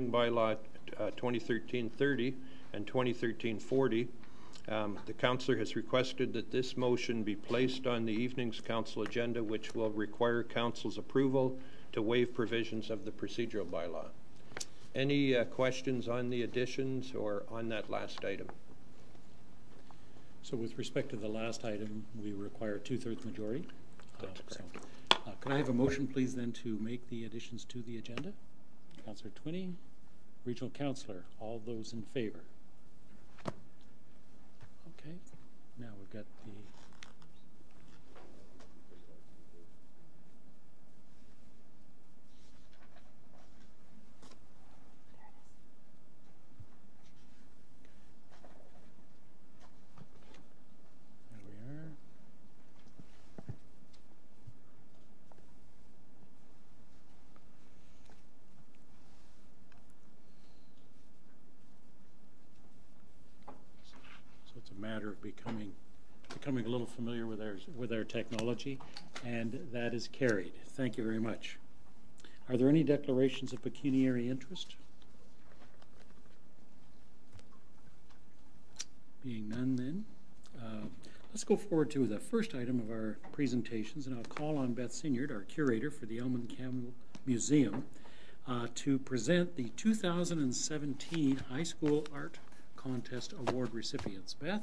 Bylaw 2013-30 and 2013-40. The councillor has requested that this motion be placed on the evening's council agenda, which will require council's approval to waive provisions of the procedural bylaw. Any questions on the additions or on that last item? So with respect to the last item, we require a 2/3 majority. That's correct. Can I have a motion, please, then, to make the additions to the agenda? Councillor Twinney, Regional Councillor, all those in favor? Okay, now we've got the... There we are. It's a matter of becoming a little familiar with our technology, and that is carried. Thank you very much. Are there any declarations of pecuniary interest? Being none, then let's go forward to the first item of our presentations, and I'll call on Beth Sinyard, our curator for the Elman Campbell Museum, to present the 2017 High School Art Contest Award recipients. Beth,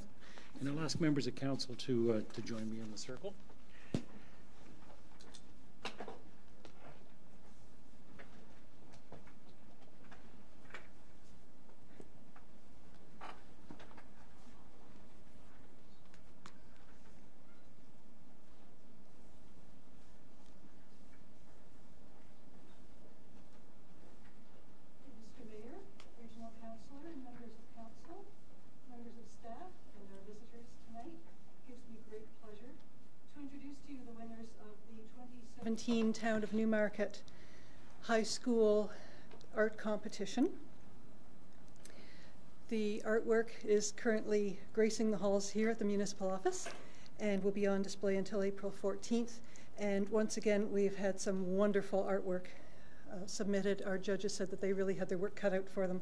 and I'll ask members of council to join me in the circle. Town of Newmarket High School Art Competition. The artwork is currently gracing the halls here at the municipal office and will be on display until April 14th. And once again, we've had some wonderful artwork submitted. Our judges said that they really had their work cut out for them.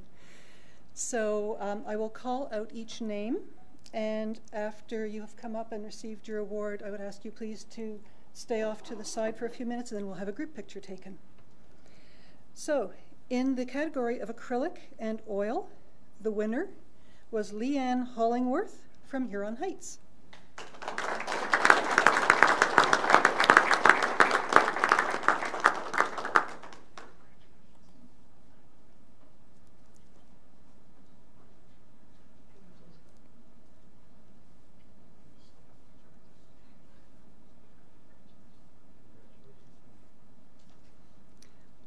So I will call out each name, and after you have come up and received your award, I would ask you please to stay off to the side for a few minutes, and then we'll have a group picture taken. So, in the category of acrylic and oil, the winner was Leanne Hollingworth from Huron Heights.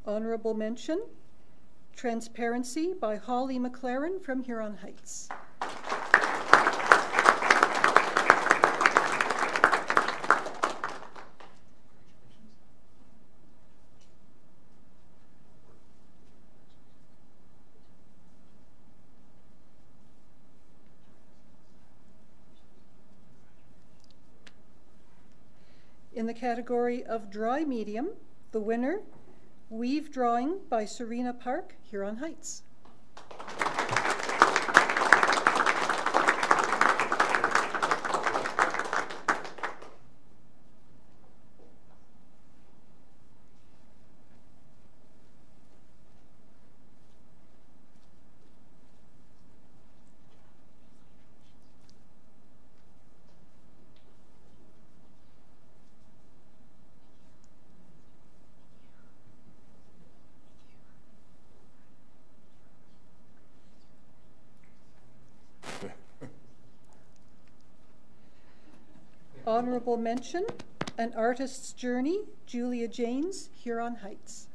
Honorable mention, Transparency by Holly McLaren from Huron Heights. In the category of dry medium, the winner, Weave Drawing by Serena Park, Huron Heights. Honorable mention, An Artist's Journey, Julia Janes, Huron Heights.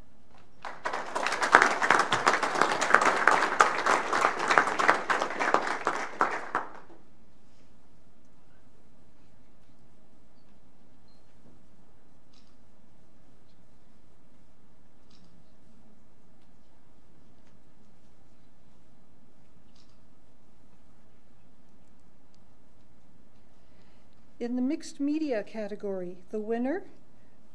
In the mixed media category, the winner,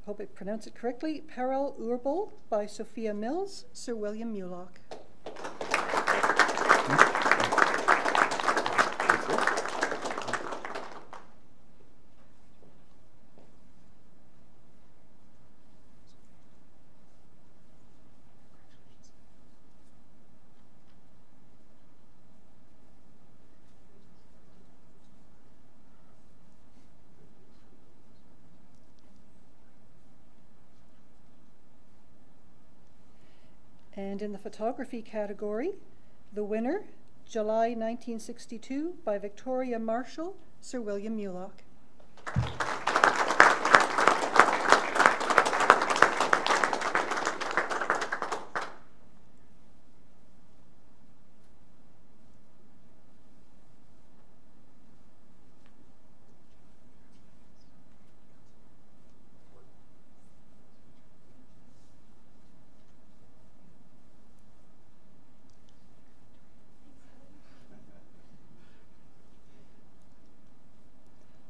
hope I pronounce it correctly, Perel Urbel by Sophia Mills, Sir William Mulock. And in the photography category, the winner, July 1962, by Victoria Marshall, Sir William Mulock.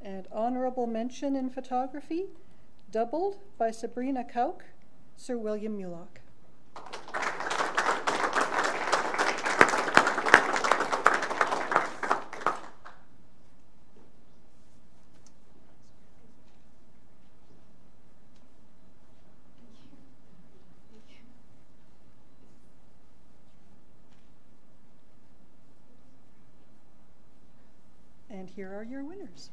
And honorable mention in photography, doubled by Sabrina Kauk, Sir William Mulock. And here are your winners.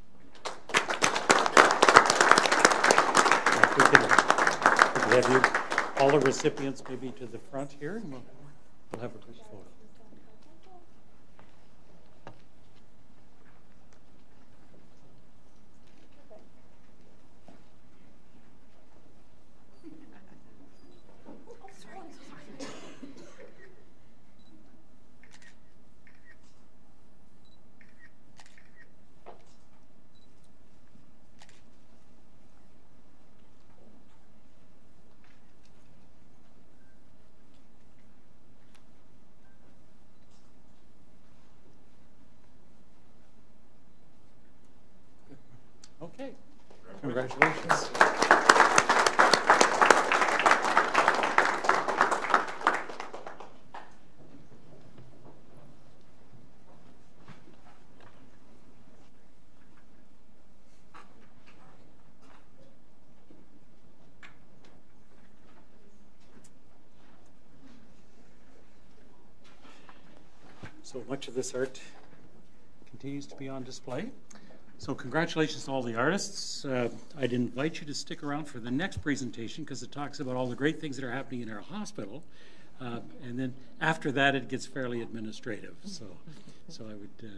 We can have you, all the recipients maybe to the front here, and we'll have a quick photo. Okay, congratulations. So much of this art continues to be on display. So congratulations to all the artists. I'd invite you to stick around for the next presentation because it talks about all the great things that are happening in our hospital. And then after that, it gets fairly administrative. So I would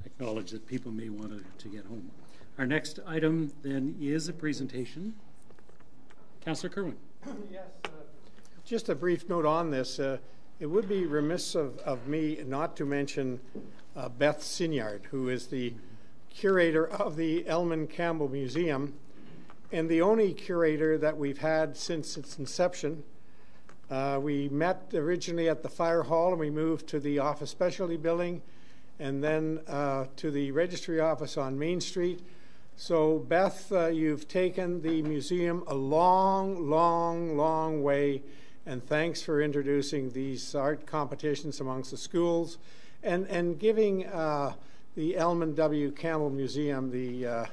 acknowledge that people may want to get home. Our next item then is a presentation. Councillor Kerwin. Yes. Just a brief note on this. It would be remiss of me not to mention Beth Sinyard, who is the curator of the Elman Campbell Museum and the only curator that we've had since its inception. We met originally at the fire hall and we moved to the office specialty building and then to the registry office on Main Street. So Beth, you've taken the museum a long, long, long way, and thanks for introducing these art competitions amongst the schools and giving the Elman W. Campbell Museum the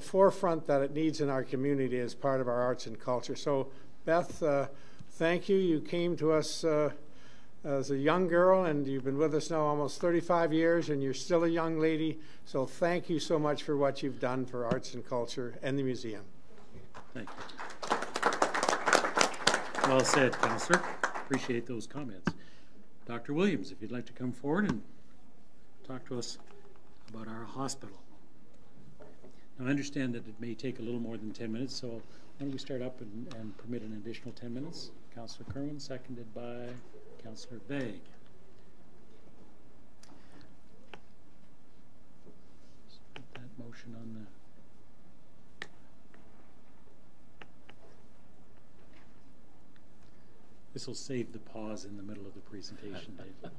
forefront that it needs in our community as part of our arts and culture. So Beth, thank you. You came to us as a young girl and you've been with us now almost 35 years and you're still a young lady. So thank you so much for what you've done for arts and culture and the museum. Thank you. Well said, Councillor. Appreciate those comments. Dr. Williams, if you'd like to come forward and talk to us about our hospital. Now, I understand that it may take a little more than 10 minutes, so why don't we start up and permit an additional 10 minutes? Councillor Kerwin, seconded by Councillor Vague. Just put that motion on the... This will save the pause in the middle of the presentation, Dave.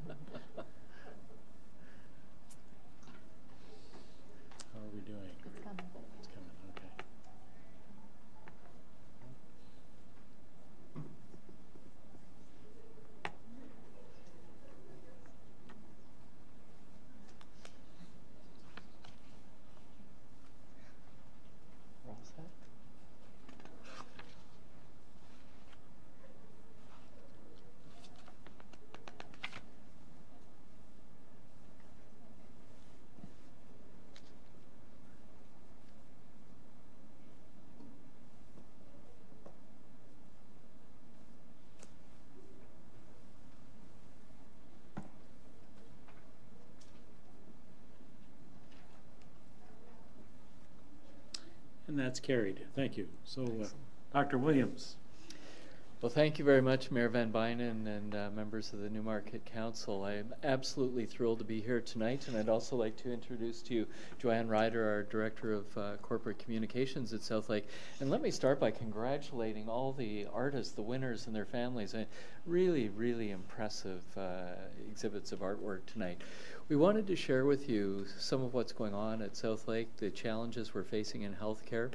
How are we doing? It's coming. It's coming, okay. All set? And that's carried. Thank you. So, Dr. Williams. Well, thank you very much, Mayor Van Bynen and members of the Newmarket Council. I am absolutely thrilled to be here tonight, and I'd also like to introduce to you Joanne Ryder, our Director of Corporate Communications at Southlake. And let me start by congratulating all the artists, the winners, and their families. Really, really impressive exhibits of artwork tonight. We wanted to share with you some of what's going on at Southlake, the challenges we're facing in healthcare,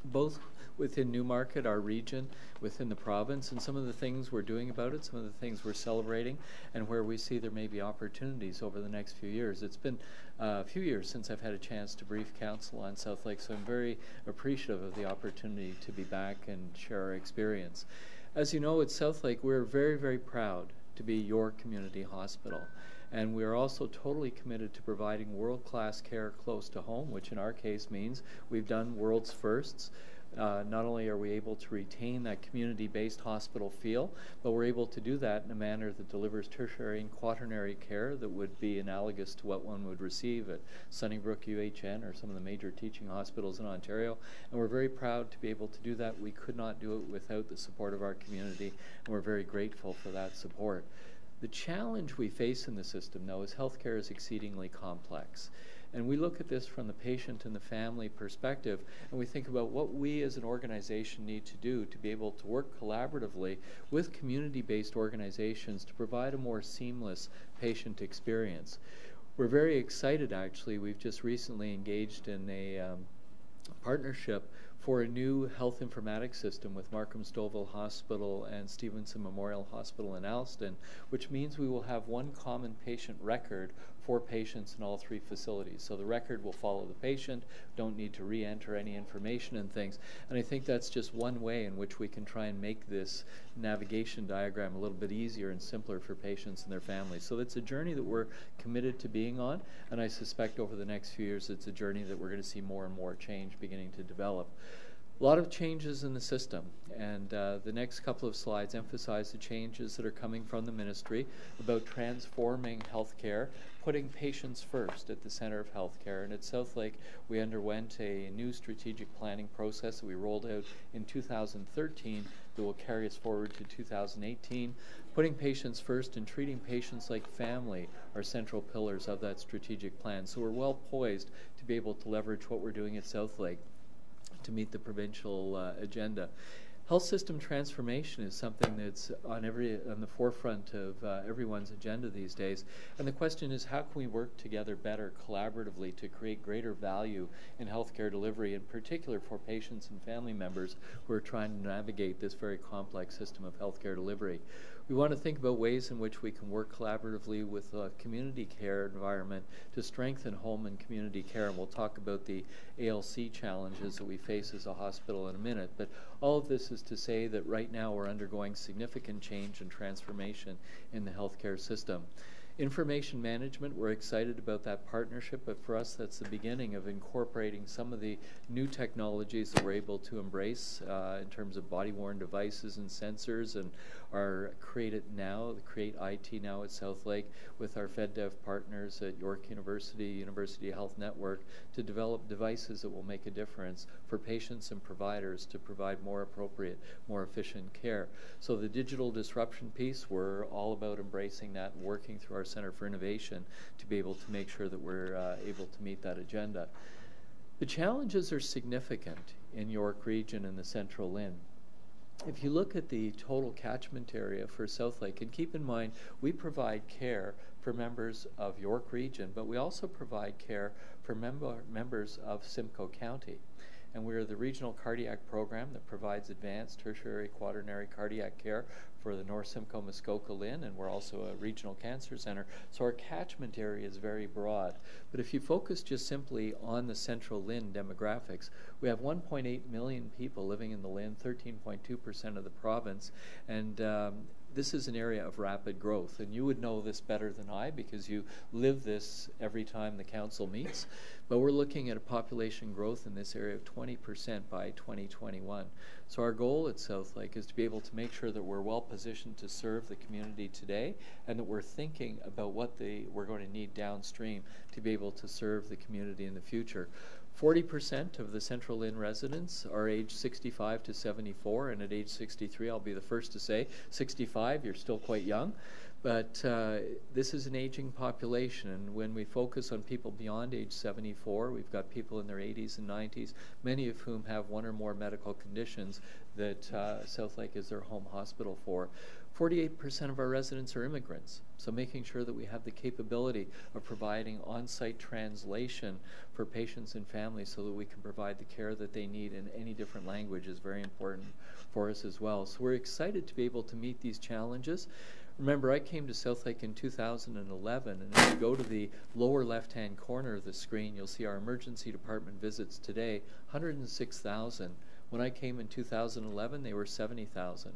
both within Newmarket, our region, within the province, and some of the things we're doing about it, some of the things we're celebrating, and where we see there may be opportunities over the next few years. It's been a few years since I've had a chance to brief council on Southlake, so I'm very appreciative of the opportunity to be back and share our experience. As you know, at Southlake, we're very, very proud to be your community hospital. And we are also totally committed to providing world-class care close to home, which in our case means we've done world's firsts. Not only are we able to retain that community-based hospital feel, but we're able to do that in a manner that delivers tertiary and quaternary care that would be analogous to what one would receive at Sunnybrook UHN or some of the major teaching hospitals in Ontario. And we're very proud to be able to do that. We could not do it without the support of our community, and we're very grateful for that support. The challenge we face in the system, though, is healthcare is exceedingly complex. And we look at this from the patient and the family perspective, and we think about what we as an organization need to do to be able to work collaboratively with community-based organizations to provide a more seamless patient experience. We're very excited, actually. We've just recently engaged in a partnership for a new health informatics system with Markham Stouffville Hospital and Stevenson Memorial Hospital in Alston, which means we will have one common patient record for patients in all three facilities. So the record will follow the patient, don't need to re-enter any information and things. And I think that's just one way in which we can try and make this navigation diagram a little bit easier and simpler for patients and their families. So it's a journey that we're committed to being on, and I suspect over the next few years it's a journey that we're going to see more and more change beginning to develop. A lot of changes in the system, and the next couple of slides emphasize the changes that are coming from the ministry about transforming healthcare, putting patients first at the center of healthcare. And at Southlake, we underwent a new strategic planning process that we rolled out in 2013 that will carry us forward to 2018. Putting patients first and treating patients like family are central pillars of that strategic plan. So we're well poised to be able to leverage what we're doing at Southlake to meet the provincial agenda. Health system transformation is something that's on the forefront of everyone's agenda these days. And the question is, how can we work together better collaboratively to create greater value in healthcare delivery, in particular for patients and family members who are trying to navigate this very complex system of healthcare delivery? We want to think about ways in which we can work collaboratively with a community care environment to strengthen home and community care. And we'll talk about the ALC challenges that we face as a hospital in a minute. But all of this is to say that right now we're undergoing significant change and transformation in the healthcare system. Information management, we're excited about that partnership, but for us that's the beginning of incorporating some of the new technologies that we're able to embrace in terms of body-worn devices and sensors, and our Create It Now, the Create IT Now at Southlake, with our FedDev partners at York University, University Health Network, to develop devices that will make a difference for patients and providers to provide more appropriate, more efficient care. So the digital disruption piece, we're all about embracing that and working through our Center for Innovation to be able to make sure that we're able to meet that agenda. The challenges are significant in York Region and the Central Lynn. If you look at the total catchment area for Southlake, and keep in mind we provide care for members of York Region, but we also provide care for members of Simcoe County. And we're the regional cardiac program that provides advanced tertiary quaternary cardiac care for the North Simcoe Muskoka Lynn, and we're also a regional cancer center. So our catchment area is very broad. But if you focus just simply on the Central Lynn demographics, we have 1.8 million people living in the Lynn, 13.2% of the province, and this is an area of rapid growth, and you would know this better than I because you live this every time the council meets. But we're looking at a population growth in this area of 20% by 2021. So our goal at Southlake is to be able to make sure that we're well positioned to serve the community today, and that we're thinking about what we're going to need downstream to be able to serve the community in the future. 40% of the Central Inn residents are age 65 to 74, and at age 63, I'll be the first to say, 65, you're still quite young. But this is an aging population, and when we focus on people beyond age 74, we've got people in their 80s and 90s, many of whom have one or more medical conditions that Southlake is their home hospital for. 48% of our residents are immigrants, so making sure that we have the capability of providing on-site translation for patients and families so that we can provide the care that they need in any different language is very important for us as well. So we're excited to be able to meet these challenges. Remember, I came to Southlake in 2011, and if you go to the lower left-hand corner of the screen, you'll see our emergency department visits today, 106,000. When I came in 2011, they were 70,000.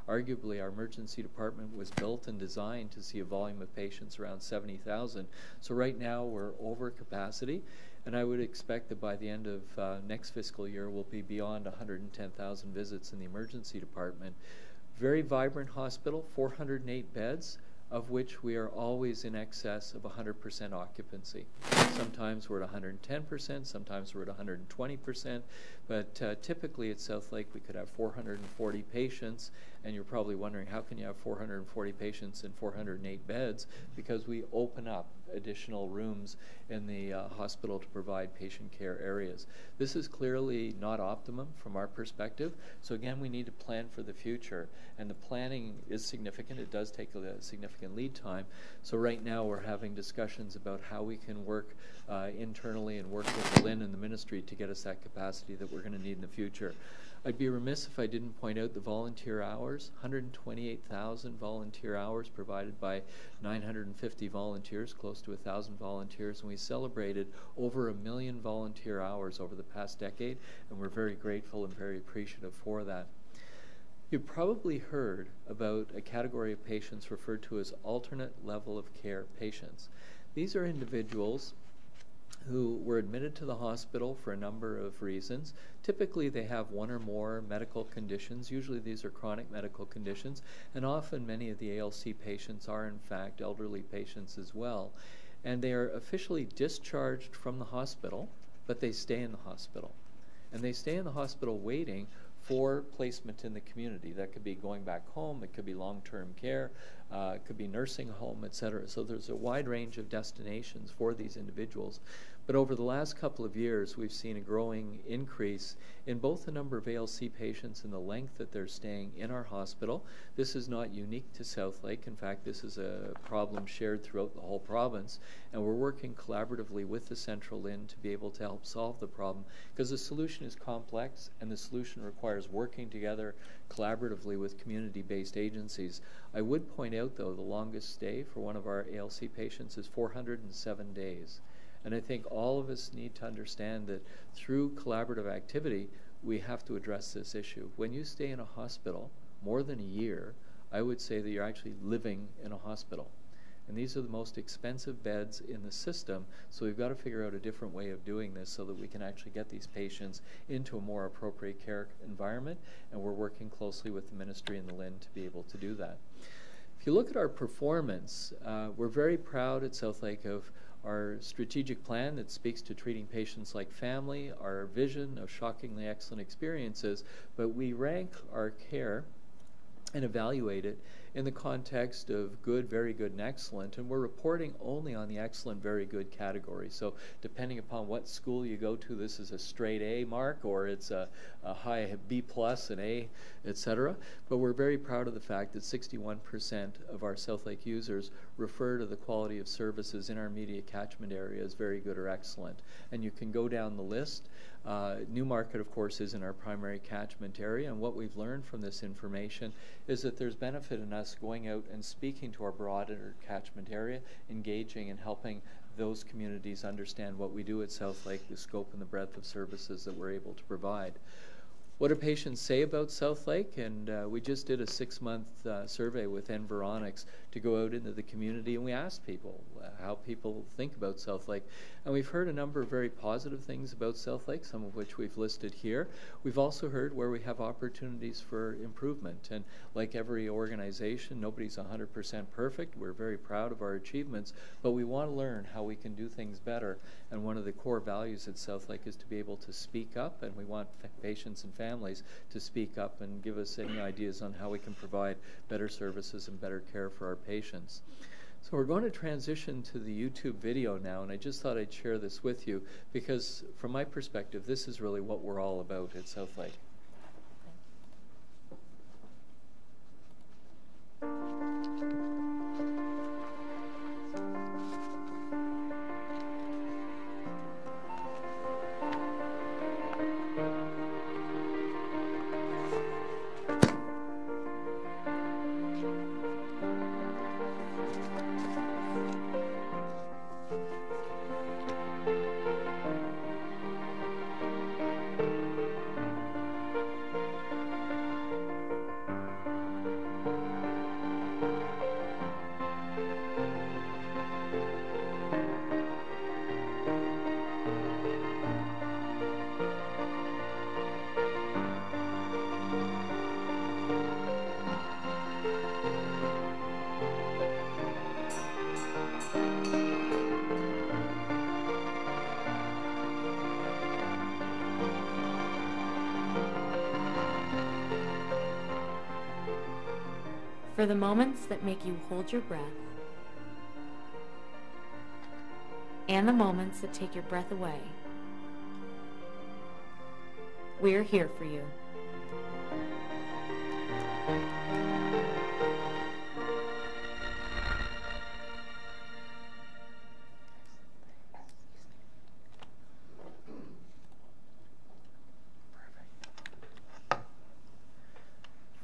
Arguably, our emergency department was built and designed to see a volume of patients around 70,000. So right now, we're over capacity, and I would expect that by the end of next fiscal year, we'll be beyond 110,000 visits in the emergency department. Very vibrant hospital, 408 beds, of which we are always in excess of 100% occupancy. Sometimes we're at 110%, sometimes we're at 120%, but typically at Southlake we could have 440 patients, and you're probably wondering how can you have 440 patients in 408 beds? Because we open up additional rooms in the hospital to provide patient care areas. This is clearly not optimum from our perspective, so again we need to plan for the future, and the planning is significant. It does take a significant lead time, so right now we're having discussions about how we can work internally and work with Lynn and the ministry to get us that capacity that we're going to need in the future. I'd be remiss if I didn't point out the volunteer hours, 128,000 volunteer hours provided by 950 volunteers, close to 1,000 volunteers, and we celebrated over 1 million volunteer hours over the past decade, and we're very grateful and very appreciative for that. You've probably heard about a category of patients referred to as alternate level of care patients. These are individuals who were admitted to the hospital for a number of reasons. Typically they have one or more medical conditions. Usually these are chronic medical conditions, and often many of the ALC patients are in fact elderly patients as well. And they are officially discharged from the hospital, but they stay in the hospital. And they stay in the hospital waiting for placement in the community. That could be going back home, it could be long-term care, it could be nursing home, etc. So there's a wide range of destinations for these individuals. But over the last couple of years, we've seen a growing increase in both the number of ALC patients and the length that they're staying in our hospital. This is not unique to Southlake. In fact, this is a problem shared throughout the whole province, and we're working collaboratively with the Central Inn to be able to help solve the problem, because the solution is complex and the solution requires working together collaboratively with community-based agencies. I would point out, though, the longest stay for one of our ALC patients is 407 days. And I think all of us need to understand that through collaborative activity, we have to address this issue. When you stay in a hospital more than a year, I would say that you're actually living in a hospital. And these are the most expensive beds in the system, so we've got to figure out a different way of doing this so that we can actually get these patients into a more appropriate care environment, and we're working closely with the ministry and the LHIN to be able to do that. If you look at our performance, we're very proud at Southlake of our strategic plan that speaks to treating patients like family, our vision of shockingly excellent experiences, but we rank our care and evaluate it in the context of good, very good, and excellent, and we're reporting only on the excellent, very good category. So depending upon what school you go to, this is a straight A mark, or it's a high B plus, an A, etc. But we're very proud of the fact that 61% of our Southlake users refer to the quality of services in our immediate catchment area as very good or excellent. And you can go down the list. Newmarket, of course, is in our primary catchment area, and what we've learned from this information is that there's benefit in us going out and speaking to our broader catchment area, engaging and helping those communities understand what we do at Southlake, the scope and the breadth of services that we're able to provide. what do patients say about Southlake? And we just did a 6-month survey with Environics to go out into the community, and we asked people how people think about Southlake. And we've heard a number of very positive things about Southlake, some of which we've listed here. We've also heard where we have opportunities for improvement. And like every organization, nobody's 100% perfect. We're very proud of our achievements, but we want to learn how we can do things better. And one of the core values at Southlake is to be able to speak up, and we want patients and families to speak up and give us any ideas on how we can provide better services and better care for our patients. So we're going to transition to the YouTube video now, and I just thought I'd share this with you because from my perspective, this is really what we're all about at Southlake. For the moments that make you hold your breath, and the moments that take your breath away, we're here for you.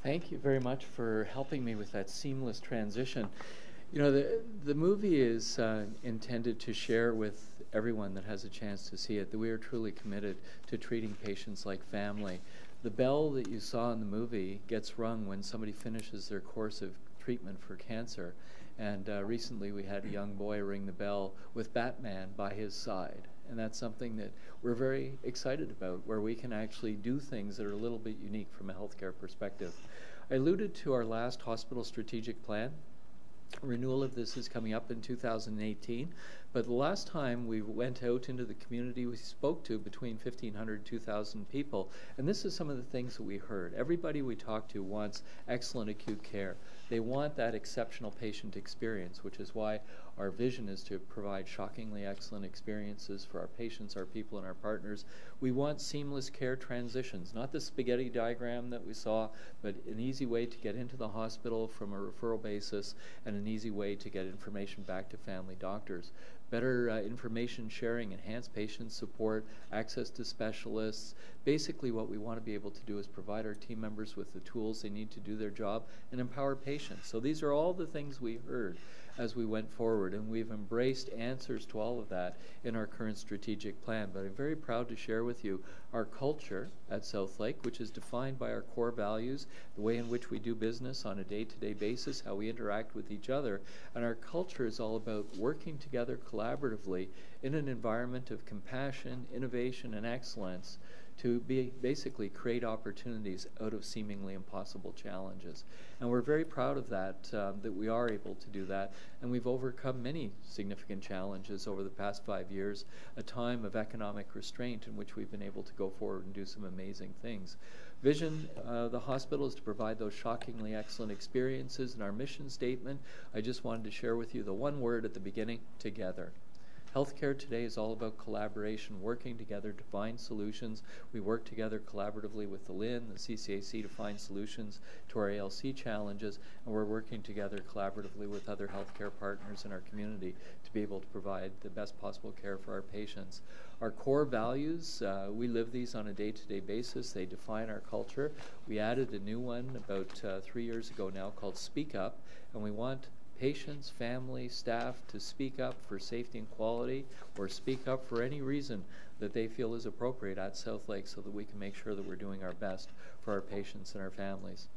Thank you very much for helping me with that seamless transition. You know, the movie is intended to share with everyone that has a chance to see it that we are truly committed to treating patients like family. The bell that you saw in the movie gets rung when somebody finishes their course of treatment for cancer. And recently we had a young boy ring the bell with Batman by his side. And that's something that we're very excited about, where we can actually do things that are a little bit unique from a healthcare perspective. I alluded to our last hospital strategic plan. Renewal of this is coming up in 2018, but the last time we went out into the community, we spoke to between 1,500 and 2,000 people, and this is some of the things that we heard. Everybody we talked to wants excellent acute care. They want that exceptional patient experience, which is why our vision is to provide shockingly excellent experiences for our patients, our people, and our partners. We want seamless care transitions, not the spaghetti diagram that we saw, but an easy way to get into the hospital from a referral basis and an easy way to get information back to family doctors. Better information sharing, enhanced patient support, access to specialists. Basically what we want to be able to do is provide our team members with the tools they need to do their job and empower patients. So these are all the things we heard as we went forward, and we've embraced answers to all of that in our current strategic plan. But I'm very proud to share with you our culture at Southlake, which is defined by our core values, the way in which we do business on a day-to-day basis, how we interact with each other. And our culture is all about working together collaboratively in an environment of compassion, innovation, and excellence to basically create opportunities out of seemingly impossible challenges. And we're very proud of that, that we are able to do that. And we've overcome many significant challenges over the past 5 years, a time of economic restraint in which we've been able to go forward and do some amazing things. Vision, the hospital is to provide those shockingly excellent experiences. In our mission statement, I just wanted to share with you the one word at the beginning: together. Healthcare today is all about collaboration, working together to find solutions. We work together collaboratively with the LHIN, the CCAC to find solutions to our ALC challenges, and we're working together collaboratively with other healthcare partners in our community to be able to provide the best possible care for our patients. Our core values, we live these on a day-to-day basis. They define our culture. We added a new one about 3 years ago now called Speak Up, and we want patients, families, staff to speak up for safety and quality, or speak up for any reason that they feel is appropriate at South Lake, so that we can make sure that we're doing our best for our patients and our families.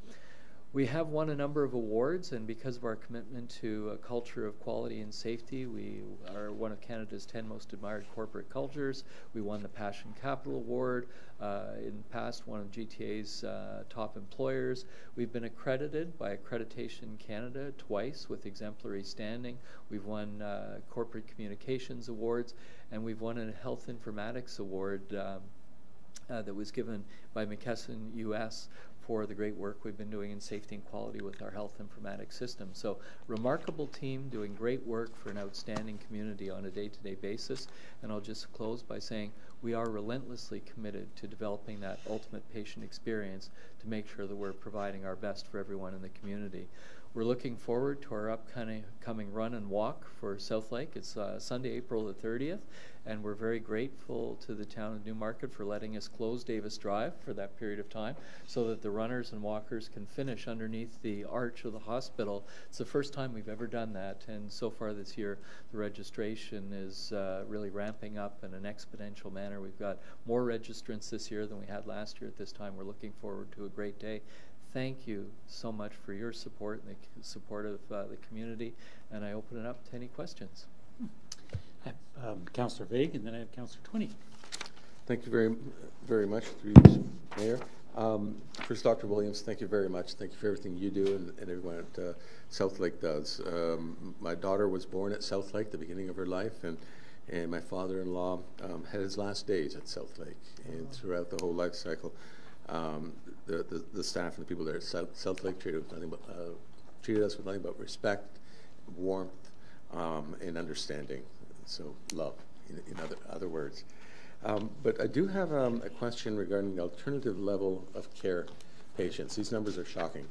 We have won a number of awards, and because of our commitment to a culture of quality and safety, we are one of Canada's 10 most admired corporate cultures. We won the Passion Capital Award, in the past one of GTA's top employers. We've been accredited by Accreditation Canada twice with exemplary standing. We've won Corporate Communications Awards, and we've won a Health Informatics Award that was given by McKesson US for the great work we've been doing in safety and quality with our health informatics system. So, remarkable team doing great work for an outstanding community on a day-to-day basis. And I'll just close by saying we are relentlessly committed to developing that ultimate patient experience to make sure that we're providing our best for everyone in the community. We're looking forward to our upcoming run and walk for South Lake. It's Sunday, April the 30th, and we're very grateful to the town of Newmarket for letting us close Davis Drive for that period of time so that the runners and walkers can finish underneath the arch of the hospital. It's the first time we've ever done that, and so far this year the registration is really ramping up in an exponential manner. We've got more registrants this year than we had last year at this time. We're looking forward to a great day. Thank you so much for your support and the support of the community, and I open it up to any questions. I have Councillor Vague, and then I have Councillor Twinney. Thank you very, very much, through you, Mayor. First, Dr. Williams, thank you very much. Thank you for everything you do and everyone at South Lake does. My daughter was born at South Lake, the beginning of her life, and my father-in-law had his last days at South Lake, and throughout the whole life cycle. The staff and the people there at South Lake treated us with nothing but respect, warmth, and understanding. So love, in other words. But I do have a question regarding the alternative level of care patients. These numbers are shocking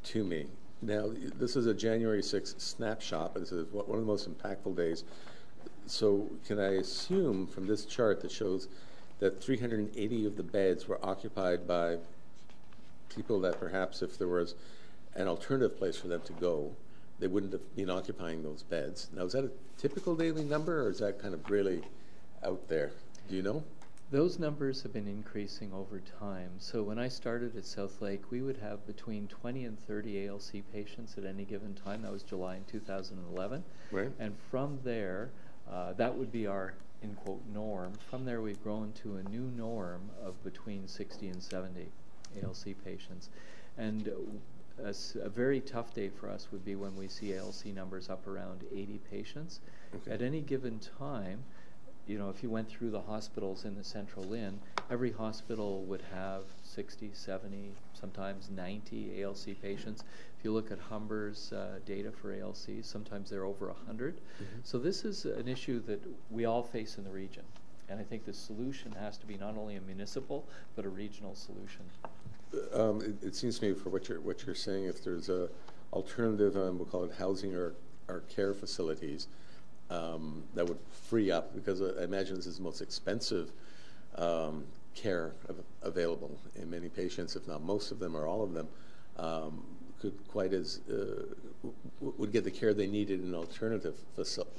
to me. Now, this is a January 6th snapshot, but this is one of the most impactful days. So can I assume from this chart that shows that 380 of the beds were occupied by people that perhaps if there was an alternative place for them to go, they wouldn't have been occupying those beds. Now, is that a typical daily number, or is that kind of really out there? Do you know? Those numbers have been increasing over time. So when I started at South Lake, we would have between 20 and 30 ALC patients at any given time. That was July in 2011. Right. And from there, that would be our in quote norm. From there, we've grown to a new norm of between 60 and 70 ALC patients. And a very tough day for us would be when we see ALC numbers up around 80 patients. Okay. At any given time, you know, if you went through the hospitals in the Central Lynn, every hospital would have 60, 70, sometimes 90 ALC patients. If you look at Humber's data for ALC, sometimes they're over 100. Mm-hmm. So this is an issue that we all face in the region. And I think the solution has to be not only a municipal, but a regional solution. It seems to me, for what you're saying, if there's a alternative, we'll call it housing or care facilities, that would free up, because I imagine this is the most expensive care available, and many patients, if not most of them or all of them, would get the care they needed in an alternative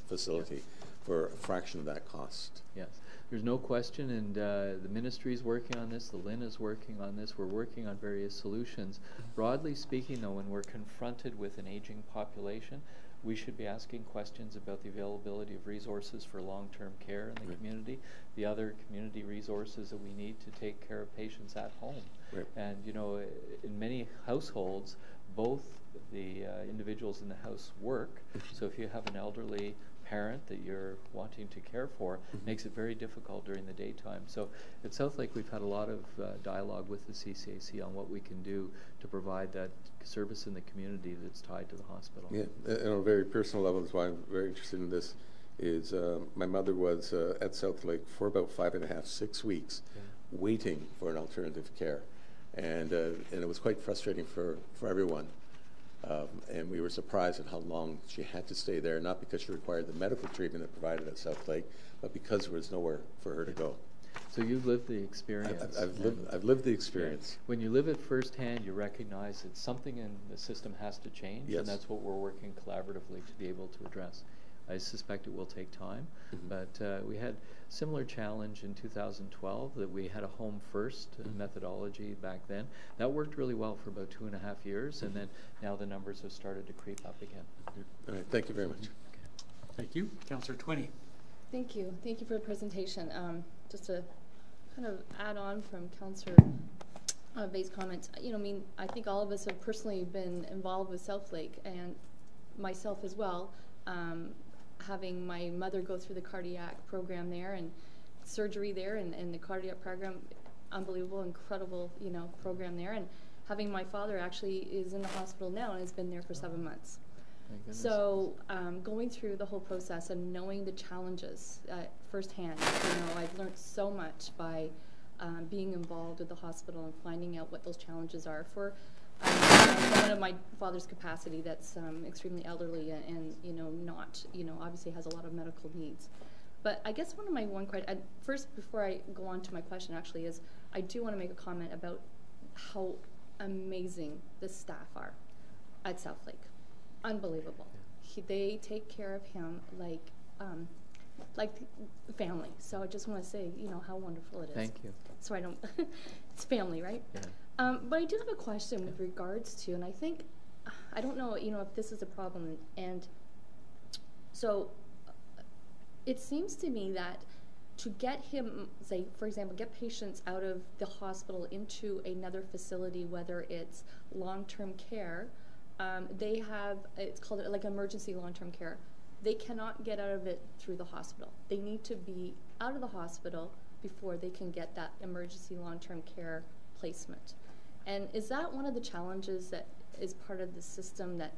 facility for a fraction of that cost. Yes, there's no question, and the ministry is working on this, the LHIN is working on this, we're working on various solutions. Broadly speaking, though, when we're confronted with an aging population, we should be asking questions about the availability of resources for long-term care in the community, the other community resources that we need to take care of patients at home. Right. And, you know, in many households, both the individuals in the house work. So if you have an elderly parent that you're wanting to care for, makes it very difficult during the daytime. So at South Lake, we've had a lot of dialogue with the CCAC on what we can do to provide that service in the community that's tied to the hospital. Yeah, and on a very personal level, that's why I'm very interested in this, is my mother was at South Lake for about 5.5, 6 weeks, waiting for an alternative care. And it was quite frustrating for everyone. And we were surprised at how long she had to stay there, not because she required the medical treatment it provided at South Lake, but because there was nowhere for her to go. So you've lived the experience. I've lived the experience. When you live it firsthand, you recognize that something in the system has to change, Yes. and that's what we're working collaboratively to be able to address. I suspect it will take time, but we had similar challenge in 2012 that we had a home first methodology back then. That worked really well for about 2.5 years, and then now the numbers have started to creep up again. All right, thank you very much. Thank you. Councillor Twinney. Thank you. Thank you for the presentation. Just to kind of add on from Councillor Bay's comments, you know, I mean, I think all of us have personally been involved with Southlake, and myself as well. Having my mother go through the cardiac program there and surgery there and the cardiac program, unbelievable, incredible, you know, program there. And having my father actually is in the hospital now and has been there for 7 months. So going through the whole process and knowing the challenges firsthand, you know, I've learned so much by being involved with the hospital and finding out what those challenges are for someone of my father's capacity that's extremely elderly and you know, not, you know, obviously has a lot of medical needs. But I guess one question, first before I go on to my question actually, is I do want to make a comment about how amazing the staff are at Southlake. Unbelievable. They take care of him like family. So I just want to say, you know, how wonderful it is. Thank you. So I don't, it's family, right? Yeah. But I do have a question with regards to, and I think, I don't know, you know, if this is a problem, and so it seems to me that to get him, say, for example, get patients out of the hospital into another facility, whether it's long-term care, they have, it's called like emergency long-term care. They cannot get out of it through the hospital. They need to be out of the hospital before they can get that emergency long-term care placement. And is that one of the challenges that is part of the system that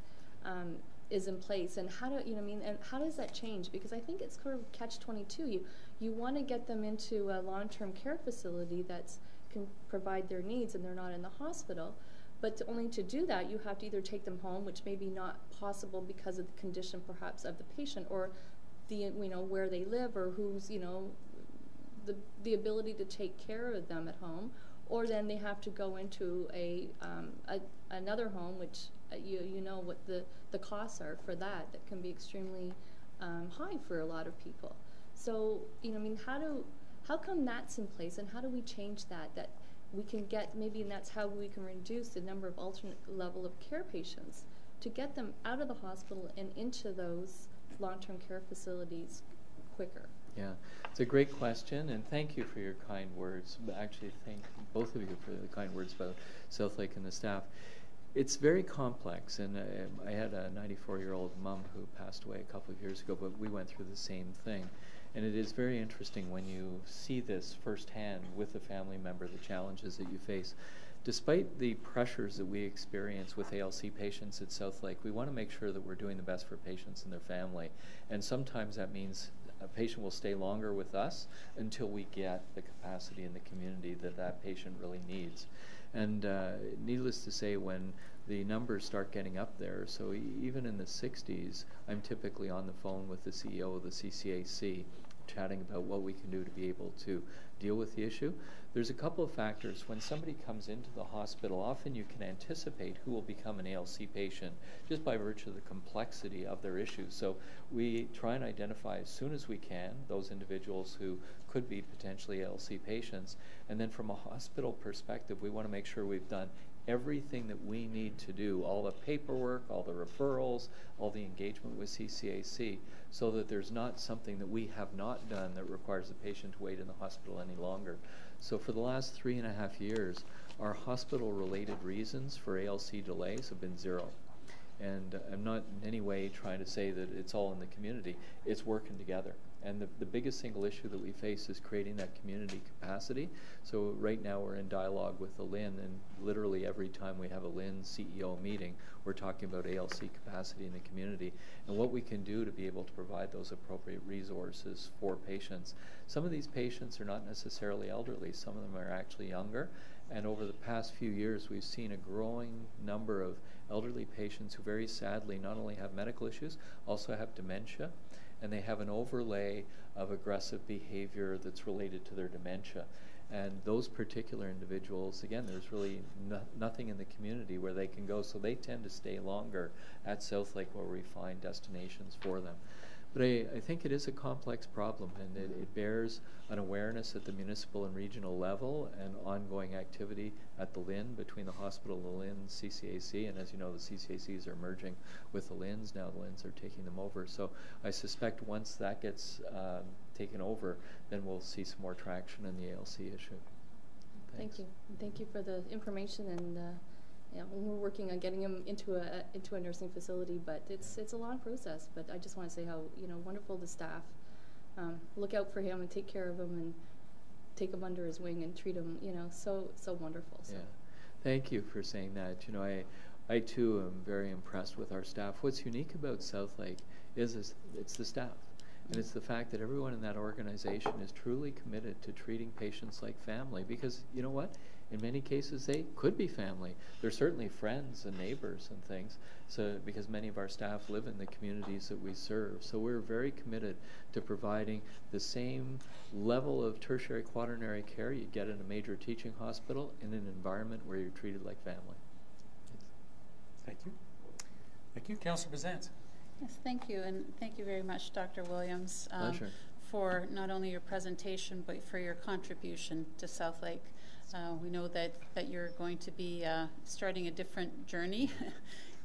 is in place? And how do, you know, I mean, and how does that change? Because I think it's sort of catch-22. You want to get them into a long-term care facility that can provide their needs, and they're not in the hospital. But only to do that, you have to either take them home, which may be not possible because of the condition, perhaps, of the patient, or the, you know, where they live, or who's, you know, the ability to take care of them at home. Or then they have to go into another home, which you know what the costs are for that. That can be extremely high for a lot of people. So, you know, I mean, how come that's in place, and how do we change that? That we can get, maybe, and that's how we can reduce the number of alternate level of care patients to get them out of the hospital and into those long-term care facilities quicker. Yeah, it's a great question, and thank you for your kind words. Actually, thank both of you for the kind words about Southlake and the staff. It's very complex, and I had a 94-year-old mom who passed away a couple of years ago, but we went through the same thing. And it is very interesting when you see this firsthand with a family member, the challenges that you face. Despite the pressures that we experience with ALC patients at Southlake, we want to make sure that we're doing the best for patients and their family. And sometimes that means a patient will stay longer with us until we get the capacity in the community that that patient really needs. And needless to say, when the numbers start getting up there, so even in the 60s, I'm typically on the phone with the CEO of the CCAC, chatting about what we can do to be able to deal with the issue. There's a couple of factors. When somebody comes into the hospital, often you can anticipate who will become an ALC patient just by virtue of the complexity of their issues. So we try and identify as soon as we can those individuals who could be potentially ALC patients. And then from a hospital perspective, we want to make sure we've done everything that we need to do, all the paperwork, all the referrals, all the engagement with CCAC, so that there's not something that we have not done that requires the patient to wait in the hospital any longer. So for the last 3.5 years, our hospital-related reasons for ALC delays have been 0. And I'm not in any way trying to say that it's all in the community. It's working together. And the biggest single issue that we face is creating that community capacity. So right now we're in dialogue with the LHIN, and literally every time we have a LHIN CEO meeting, we're talking about ALC capacity in the community and what we can do to be able to provide those appropriate resources for patients. Some of these patients are not necessarily elderly. Some of them are actually younger. And over the past few years, we've seen a growing number of elderly patients who very sadly not only have medical issues, also have dementia. and they have an overlay of aggressive behavior that's related to their dementia. And those particular individuals, again, there's really nothing in the community where they can go, so they tend to stay longer at Southlake where we find destinations for them. But I think it is a complex problem, and it bears an awareness at the municipal and regional level and ongoing activity at the LHIN between the hospital, the LHIN, CCAC, and as you know, the CCACs are merging with the LHINs. Now the LHINs are taking them over. So I suspect once that gets taken over, then we'll see some more traction in the ALC issue. Thanks. Thank you. Thank you for the information, and yeah, we're working on getting them into a nursing facility, but it's a long process. But I just want to say how wonderful the staff look out for him and take care of him and take him under his wing and treat him so wonderful. So. Yeah, thank you for saying that. I too am very impressed with our staff. What's unique about Southlake is it's the staff. And it's the fact that everyone in that organization is truly committed to treating patients like family, because you know what? In many cases, they could be family. They're certainly friends and neighbors and things, so because many of our staff live in the communities that we serve. So we're very committed to providing the same level of tertiary quaternary care you get in a major teaching hospital in an environment where you're treated like family. Thank you. Thank you. Councillor Bazant. Yes, thank you, and thank you very much, Dr. Williams, for not only your presentation, but for your contribution to Southlake. We know that you're going to be starting a different journey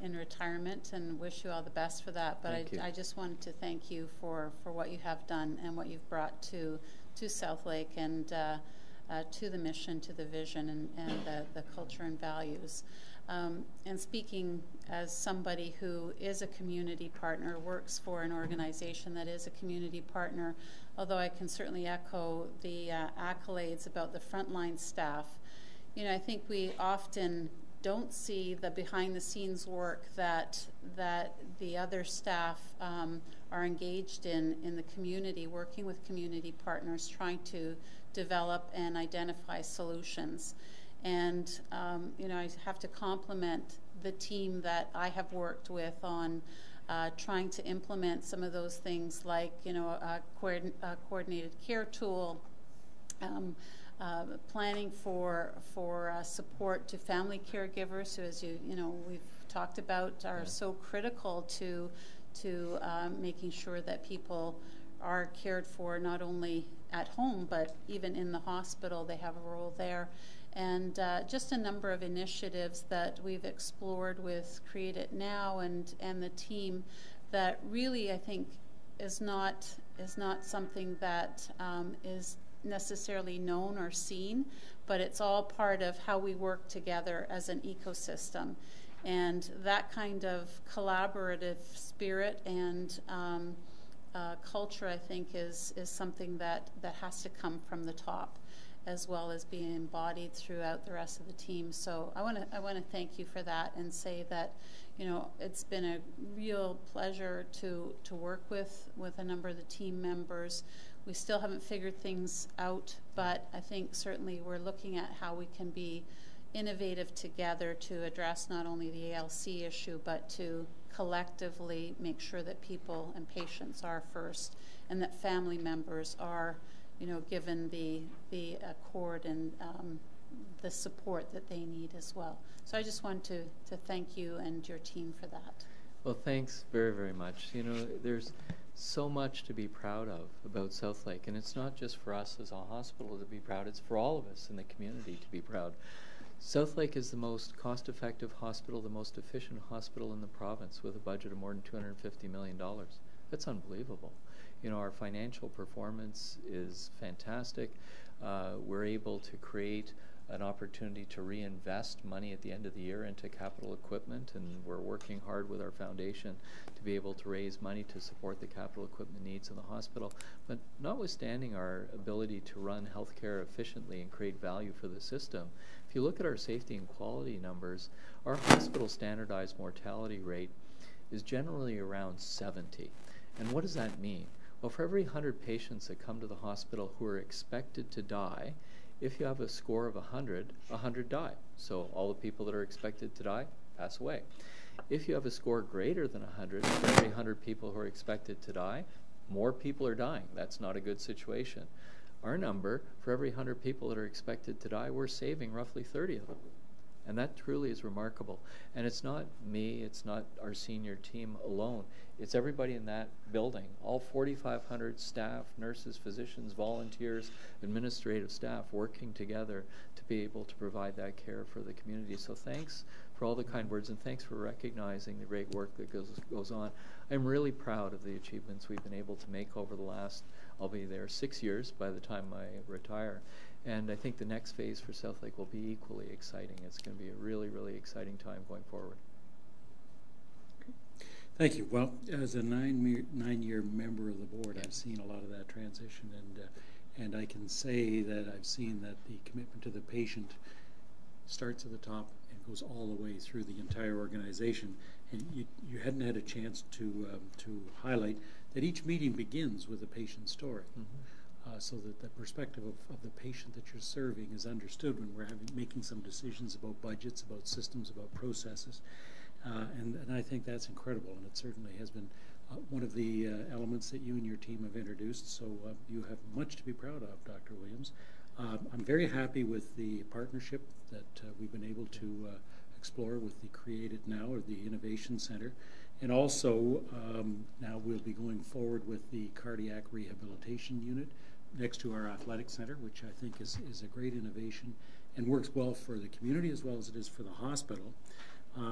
in retirement, and wish you all the best for that. But I just wanted to thank you for what you have done and what you've brought to Southlake and to the mission, to the vision, and the culture and values. And speaking as somebody who is a community partner, works for an organization that is a community partner, although I can certainly echo the accolades about the frontline staff, I think we often don't see the behind-the-scenes work that the other staff are engaged in the community, working with community partners, trying to develop and identify solutions. And I have to compliment the team that I have worked with on trying to implement some of those things, like a coordinated care tool, planning for support to family caregivers, who, as we've talked about, are so critical to making sure that people are cared for not only at home but even in the hospital. They have a role there. And just a number of initiatives that we've explored with Create It Now and the team that really, I think, is not something that is necessarily known or seen, but it's all part of how we work together as an ecosystem. And that kind of collaborative spirit and culture, I think, is something that has to come from the top, as well as being embodied throughout the rest of the team. So I want to thank you for that, and say that it's been a real pleasure to work with a number of the team members. We still haven't figured things out, but I think certainly we're looking at how we can be innovative together to address not only the ALC issue, but to collectively make sure that people and patients are first, and that family members are given the accord and the support that they need as well. So I just want to thank you and your team for that. Well, thanks very, very much. There's so much to be proud of about Southlake, and it's not just for us as a hospital to be proud, it's for all of us in the community to be proud. Southlake is the most cost-effective hospital, the most efficient hospital in the province, with a budget of more than $250 million. That's unbelievable. Our financial performance is fantastic. We're able to create an opportunity to reinvest money at the end of the year into capital equipment, and we're working hard with our foundation to be able to raise money to support the capital equipment needs of the hospital. But notwithstanding our ability to run healthcare efficiently and create value for the system, if you look at our safety and quality numbers, our hospital standardized mortality rate is generally around 70. And what does that mean? Well, for every 100 patients that come to the hospital who are expected to die, if you have a score of 100, 100 die. So all the people that are expected to die pass away. If you have a score greater than 100, for every 100 people who are expected to die, more people are dying. That's not a good situation. Our number, for every 100 people that are expected to die, we're saving roughly 30 of them. And that truly is remarkable. And it's not me, it's not our senior team alone. It's everybody in that building, all 4,500 staff, nurses, physicians, volunteers, administrative staff working together to be able to provide that care for the community. So thanks for all the kind words, and thanks for recognizing the great work that goes on. I'm really proud of the achievements we've been able to make over the last, I'll be there 6 years by the time I retire. And I think the next phase for Southlake will be equally exciting. It's going to be a really, really exciting time going forward. Thank you. Well, as a nine-year member of the board, I've seen a lot of that transition, and I can say that I've seen that the commitment to the patient starts at the top and goes all the way through the entire organization. And you hadn't had a chance to highlight that each meeting begins with a patient story. So that the perspective of the patient that you're serving is understood when we're making some decisions about budgets, about systems, about processes. And I think that's incredible, and it certainly has been one of the elements that you and your team have introduced, so you have much to be proud of, Dr. Williams. I'm very happy with the partnership that we've been able to explore with the Create It Now, or the Innovation Center, and also now we'll be going forward with the Cardiac Rehabilitation Unit next to our Athletic Center, which I think is a great innovation and works well for the community as well as it is for the hospital. I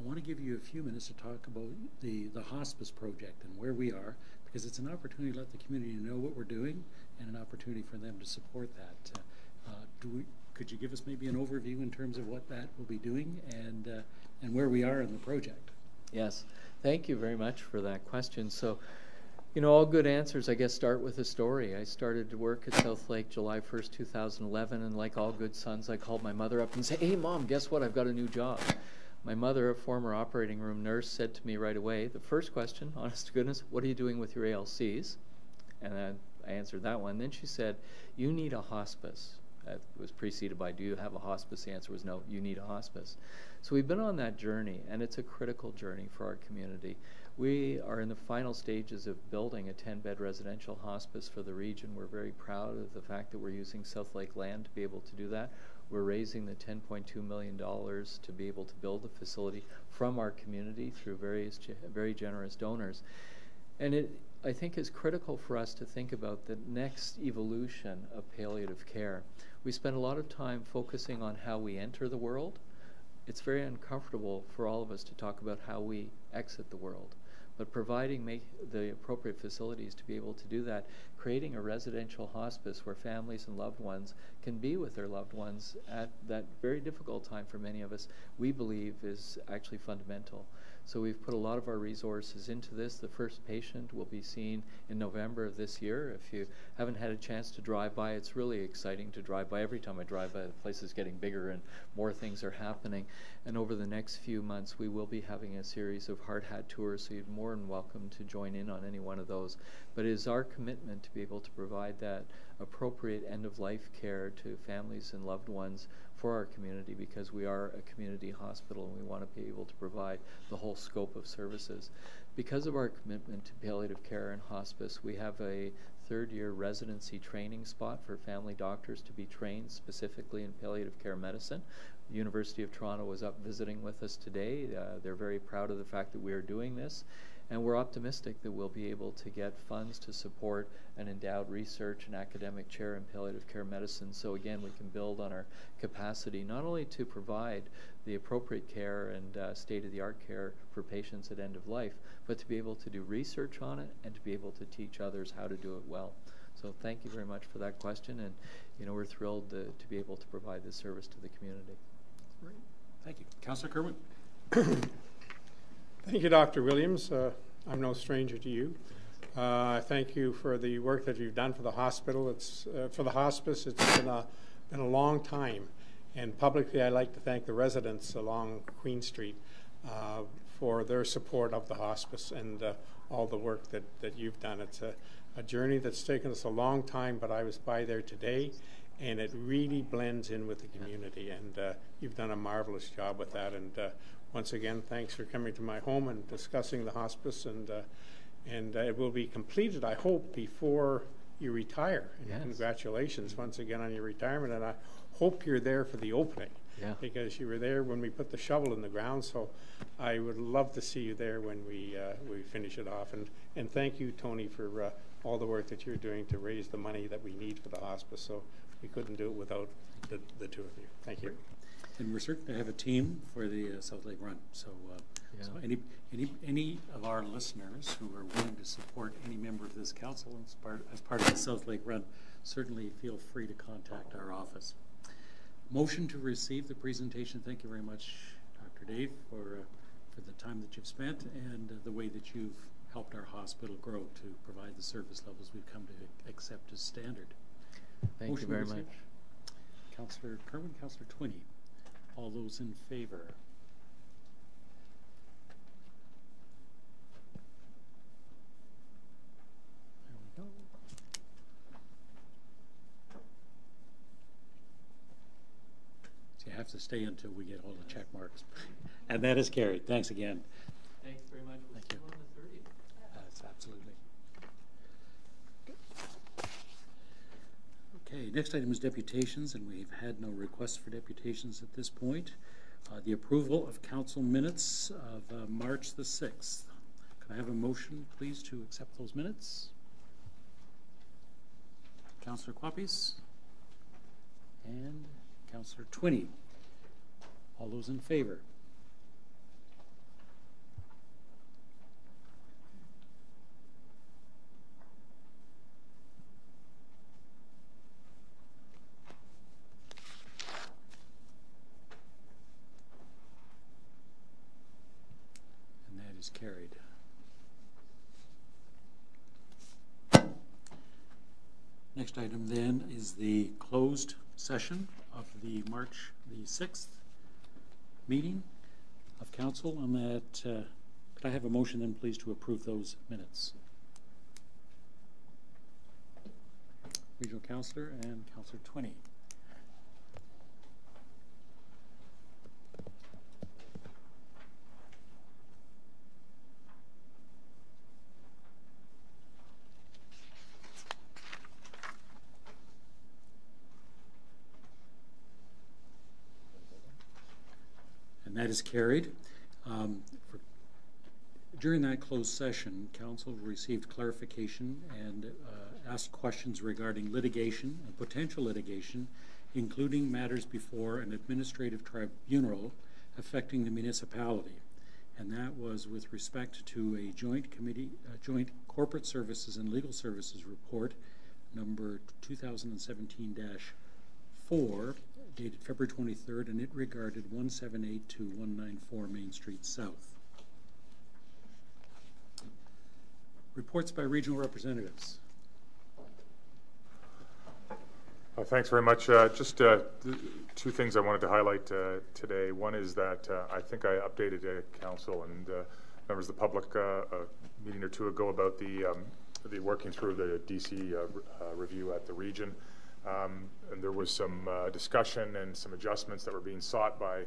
want to give you a few minutes to talk about the hospice project and where we are, because it's an opportunity to let the community know what we're doing and an opportunity for them to support that. Could you give us maybe an overview in terms of what that will be doing and where we are in the project? Yes, thank you very much for that question. So, you know, all good answers, I guess, start with a story. I started to work at Southlake July 1st, 2011, and like all good sons, I called my mother up and said, "Hey, Mom, guess what? I've got a new job." My mother, a former operating room nurse, said to me right away, the first question, honest to goodness, "What are you doing with your ALCs?" And I answered that one. Then she said, "You need a hospice." That was preceded by, "Do you have a hospice?" The answer was no, you need a hospice. So we've been on that journey, and it's a critical journey for our community. We are in the final stages of building a 10-bed residential hospice for the region. We're very proud of the fact that we're using Southlake land to be able to do that. We're raising the $10.2 million to be able to build the facility from our community through various very generous donors. And it, I think, is critical for us to think about the next evolution of palliative care. We spend a lot of time focusing on how we enter the world. It's very uncomfortable for all of us to talk about how we exit the world. But providing the appropriate facilities to be able to do that, creating a residential hospice where families and loved ones can be with their loved ones at that very difficult time for many of us, we believe is actually fundamental. So we've put a lot of our resources into this. The first patient will be seen in November of this year. If you haven't had a chance to drive by, it's really exciting to drive by. Every time I drive by, the place is getting bigger and more things are happening. And over the next few months, we will be having a series of hard hat tours, so you're more than welcome to join in on any one of those. But it is our commitment to be able to provide that appropriate end-of-life care to families and loved ones for our community, because we are a community hospital and we want to be able to provide the whole scope of services. Because of our commitment to palliative care and hospice, we have a third-year residency training spot for family doctors to be trained specifically in palliative care medicine. The University of Toronto was up visiting with us today. They're very proud of the fact that we are doing this. And we're optimistic that we'll be able to get funds to support an endowed research and academic chair in palliative care medicine. So again, we can build on our capacity not only to provide the appropriate care and state-of-the-art care for patients at end of life, but to be able to do research on it and to be able to teach others how to do it well. So thank you very much for that question, and you know, we're thrilled to be able to provide this service to the community. Great. Thank you. Councillor Kerwin. Thank you, Dr. Williams. I'm no stranger to you. Thank you for the work that you've done for the hospital. It's for the hospice. It's been a long time, and publicly, I'd like to thank the residents along Queen Street for their support of the hospice and all the work that you've done. It's a journey that's taken us a long time, but I was by there today, and it really blends in with the community, and you've done a marvelous job with that, and once again, thanks for coming to my home and discussing the hospice, and it will be completed, I hope, before you retire. And yes. Congratulations once again on your retirement, and I hope you're there for the opening. Yeah. Because you were there when we put the shovel in the ground, so I would love to see you there when we finish it off. And thank you, Tony, for all the work that you're doing to raise the money that we need for the hospice. So we couldn't do it without the two of you. Thank you. And we're certain to have a team for the South Lake Run. So, Yeah. so any of our listeners who are willing to support any member of this council as part of the South Lake Run, certainly feel free to contact our office. Motion to receive the presentation. Thank you very much, Dr. Dave, for the time that you've spent and the way that you've helped our hospital grow to provide the service levels we've come to accept as standard. Thank you very much. Councillor Kerwin, Councillor Twinney. All those in favor? There we go. So you have to stay until we get all the check marks. And that is carried. Thanks again. Thanks very much. Thank you. On the 30th. That's absolutely. Okay, next item is deputations, and we've had no requests for deputations at this point. The approval of council minutes of March the 6th. Can I have a motion, please, to accept those minutes? Councillor Quappies and Councillor Twinney. All those in favor? Is carried. Next item then is the closed session of the March the 6th meeting of council, and that could I have a motion then please to approve those minutes? Regional Councillor and Councillor Twinney. And that is carried. During that closed session, council received clarification and asked questions regarding litigation and potential litigation, including matters before an administrative tribunal affecting the municipality. And that was with respect to a joint corporate services and legal services report number 2017-4, dated February 23rd, and it regarded 178 to 194 Main Street South. Reports by regional representatives. Thanks very much. Just two things I wanted to highlight today. One is that I think I updated council and members of the public a meeting or two ago about the working through the DC review at the region. And there was some discussion and some adjustments that were being sought by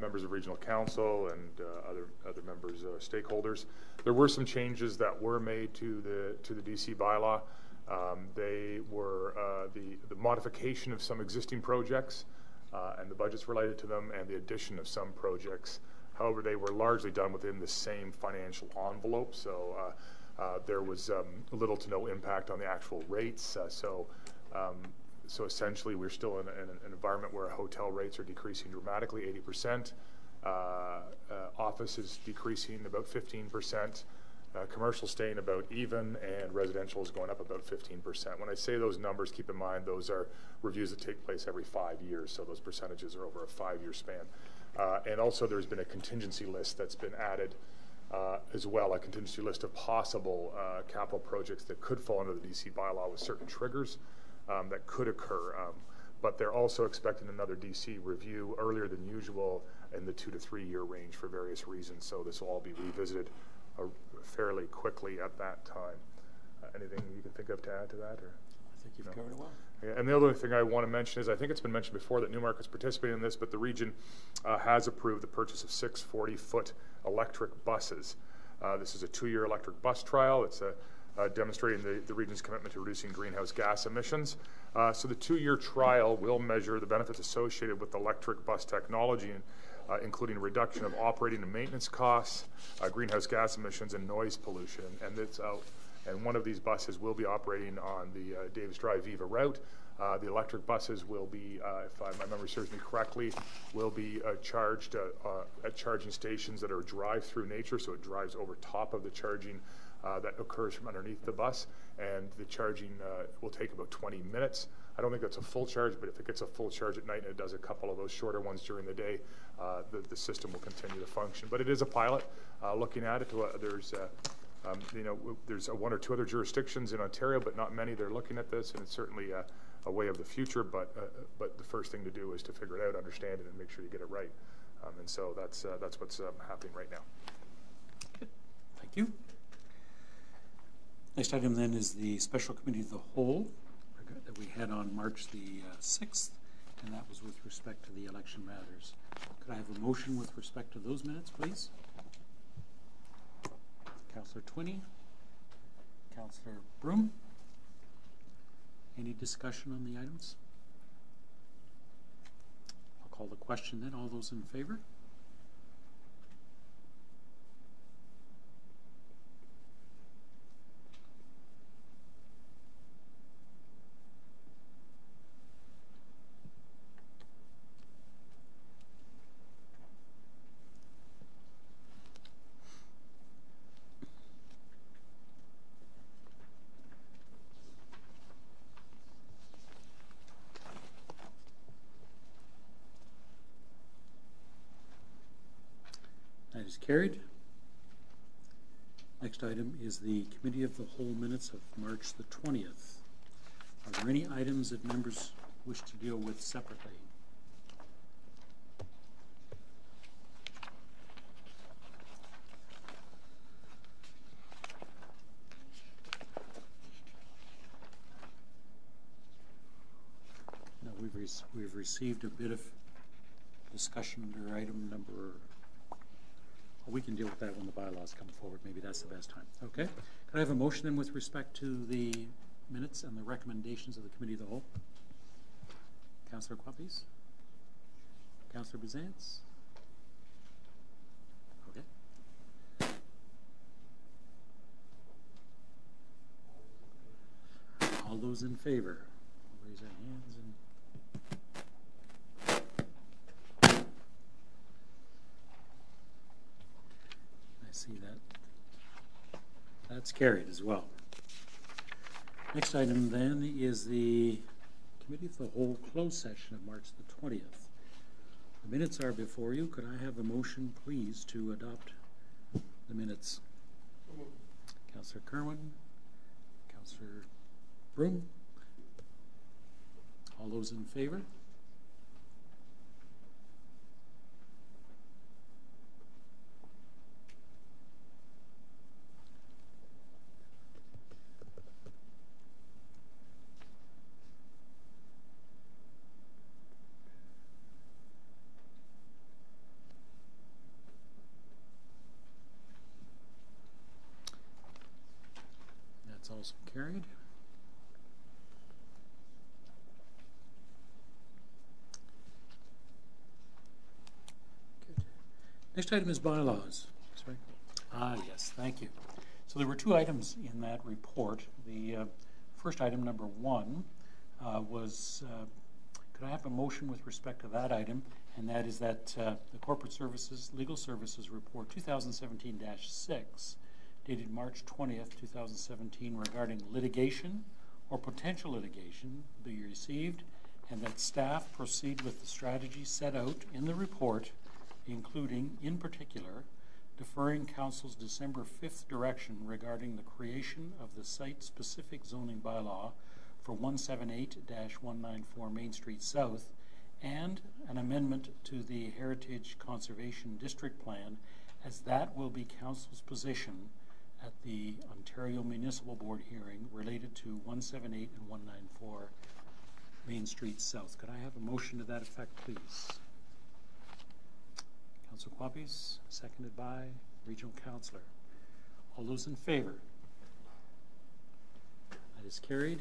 members of regional council and other members, stakeholders. There were some changes that were made to the DC bylaw. They were the modification of some existing projects and the budgets related to them, and the addition of some projects. However, they were largely done within the same financial envelope, so there was little to no impact on the actual rates. So essentially, we're still in an environment where hotel rates are decreasing dramatically, 80%. Office is decreasing about 15%. Commercial staying about even, and residential is going up about 15%. When I say those numbers, keep in mind those are reviews that take place every 5 years, so those percentages are over a 5-year span. And also there's been a contingency list that's been added as well, a contingency list of possible capital projects that could fall under the DC bylaw with certain triggers that could occur. But they're also expecting another DC review earlier than usual in the 2 to 3 year range for various reasons, so this will all be revisited fairly quickly at that time. Anything you can think of to add to that? Or? I think you've covered it well. And the other thing I want to mention is, I think it's been mentioned before that Newmarket's participating in this, but the region has approved the purchase of 6 40-foot electric buses. This is a 2-year electric bus trial. It's demonstrating the region's commitment to reducing greenhouse gas emissions. So the 2-year trial will measure the benefits associated with electric bus technology, including reduction of operating and maintenance costs, greenhouse gas emissions, and noise pollution. And one of these buses will be operating on the Davis Drive Viva route. The electric buses will be, if my memory serves me correctly, will be charged at charging stations that are drive-through nature, so it drives over top of the charging that occurs from underneath the bus, and the charging will take about 20 minutes. I don't think that's a full charge, but if it gets a full charge at night and it does a couple of those shorter ones during the day, the system will continue to function. But it is a pilot. Looking at it, there's 1 or 2 other jurisdictions in Ontario, but not many. They're looking at this, and it's certainly a way of the future. But the first thing to do is to figure it out, understand it, and make sure you get it right. And so that's what's happening right now. Good. Thank you. Next item then is the Special Committee of the Whole that we had on March the 6th, and that was with respect to the election matters. Could I have a motion with respect to those minutes, please? Councillor Twinney, Councillor Broom. Any discussion on the items? I'll call the question then. All those in favor? That is carried. Next item is the Committee of the Whole minutes of March the 20th. Are there any items that members wish to deal with separately? No, we've received a bit of discussion under item number. We can deal with that when the bylaws come forward. Maybe that's the best time. Okay. Could I have a motion then with respect to the minutes and the recommendations of the Committee of the Whole? Councillor Quappies? Councillor Bizantz? Okay. All those in favor, raise their hands and see that. That's carried as well. Next item then is the Committee of the Whole closed session of March the 20th. The minutes are before you. Could I have a motion, please, to adopt the minutes? Councillor Kerwin, Councillor Broom. All those in favor? Also carried. Good. Next item is bylaws. Sorry. Yes, thank you. So there were 2 items in that report. The first item, number 1, was, could I have a motion with respect to that item? And that is that the Corporate Services, Legal Services Report 2017-6 dated March 20th, 2017, regarding litigation or potential litigation be received, and that staff proceed with the strategy set out in the report, including, in particular, deferring Council's December 5th direction regarding the creation of the site-specific zoning bylaw for 178-194 Main Street South, and an amendment to the Heritage Conservation District Plan, as that will be Council's position at the Ontario Municipal Board hearing related to 178 and 194 Main Street South. Could I have a motion to that effect, please? Councillor Quapis, seconded by Regional Councillor. All those in favor? That is carried.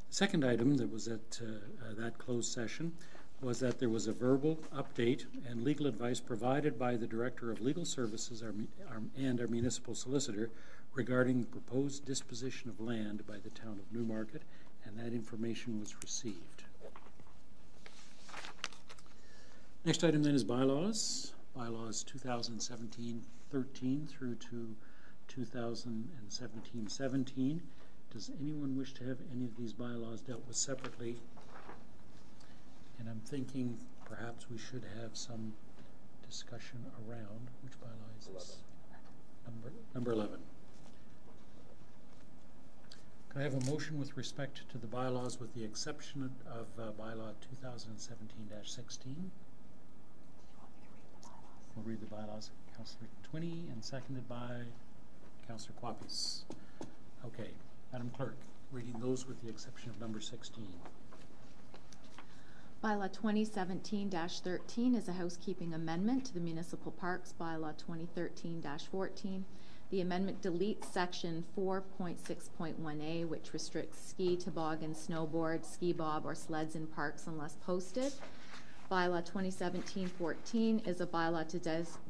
The second item that was at that closed session was that there was a verbal update and legal advice provided by the Director of Legal Services and our municipal solicitor regarding the proposed disposition of land by the town of Newmarket, and that information was received. Next item then is bylaws. Bylaws 2017-13 through to 2017-17. Does anyone wish to have any of these bylaws dealt with separately? And I'm thinking perhaps we should have some discussion around which bylaw is this? Number 11. Can I have a motion with respect to the bylaws with the exception of bylaw 2017-16? We'll read the bylaws. Councillor Twinney and seconded by Councillor Quapis. Okay, Madam Clerk, reading those with the exception of number 16. Bylaw 2017-13 is a housekeeping amendment to the Municipal Parks Bylaw 2013-14. The amendment deletes section 4.6.1a, which restricts ski, toboggan, snowboard, ski bob, or sleds in parks unless posted. Bylaw 2017-14 is a bylaw to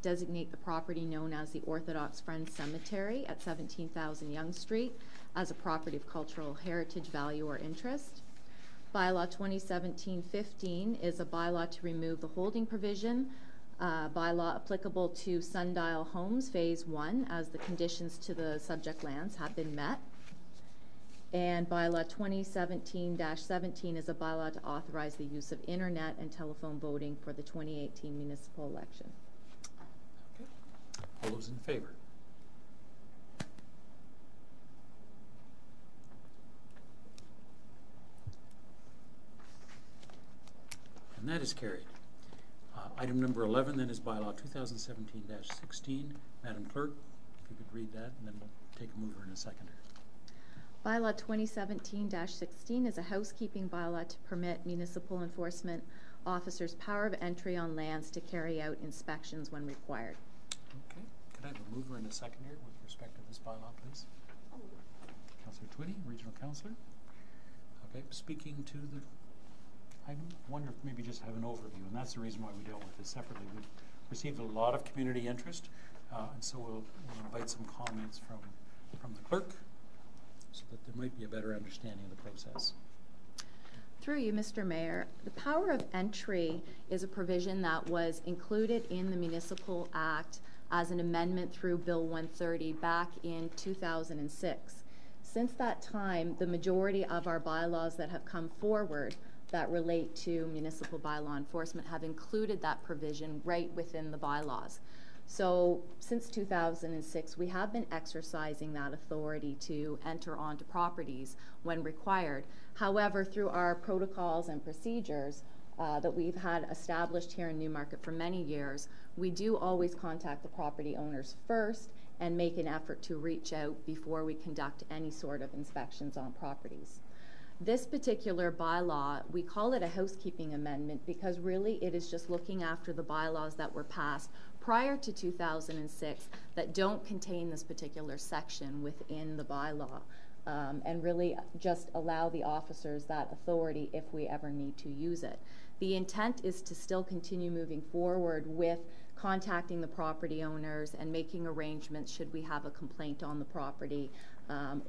designate the property known as the Orthodox Friends Cemetery at 17,000 Yonge Street as a property of cultural heritage value or interest. Bylaw 2017-15 is a bylaw to remove the holding provision, bylaw applicable to Sundial Homes Phase 1 as the conditions to the subject lands have been met. And bylaw 2017-17 is a bylaw to authorize the use of internet and telephone voting for the 2018 municipal election. Okay. All those in favor? And that is carried. Item number 11 then is bylaw 2017-16. Madam Clerk, if you could read that, and then we'll take a mover and a seconder. Bylaw 2017-16 is a housekeeping bylaw to permit municipal enforcement officers power of entry on lands to carry out inspections when required. Okay. Could I have a mover and a seconder with respect to this bylaw, please? Councillor Twinney, Regional Councillor. Okay. Speaking to the I wonder if maybe just have an overview, and that's the reason why we dealt with this separately. We've received a lot of community interest, and so we'll invite some comments from the clerk so that there might be a better understanding of the process. Through you, Mr. Mayor, the power of entry is a provision that was included in the Municipal Act as an amendment through Bill 130 back in 2006. Since that time, the majority of our bylaws that have come forward that relate to municipal bylaw enforcement have included that provision right within the bylaws. So since 2006, we have been exercising that authority to enter onto properties when required. However, through our protocols and procedures that we've had established here in Newmarket for many years, we do always contact the property owners first and make an effort to reach out before we conduct any sort of inspections on properties. This particular bylaw, we call it a housekeeping amendment because really it is just looking after the bylaws that were passed prior to 2006 that don't contain this particular section within the bylaw, and really just allow the officers that authority if we ever need to use it. The intent is to still continue moving forward with contacting the property owners and making arrangements should we have a complaint on the property,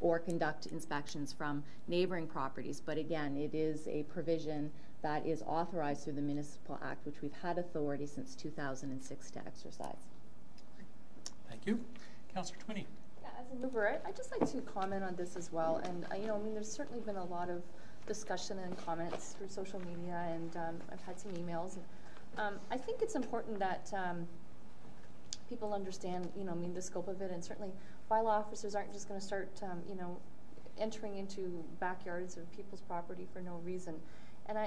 or conduct inspections from neighboring properties. But again, it is a provision that is authorized through the Municipal Act, which we've had authority since 2006 to exercise. Thank you. Councillor Twinney. Yeah, as a mover, I'd just like to comment on this as well. And you know, I mean, there's certainly been a lot of discussion and comments through social media, and I've had some emails. I think it's important that people understand, you know, I mean, the scope of it, and certainly bylaw officers aren't just going to start, you know, entering into backyards of people's property for no reason. And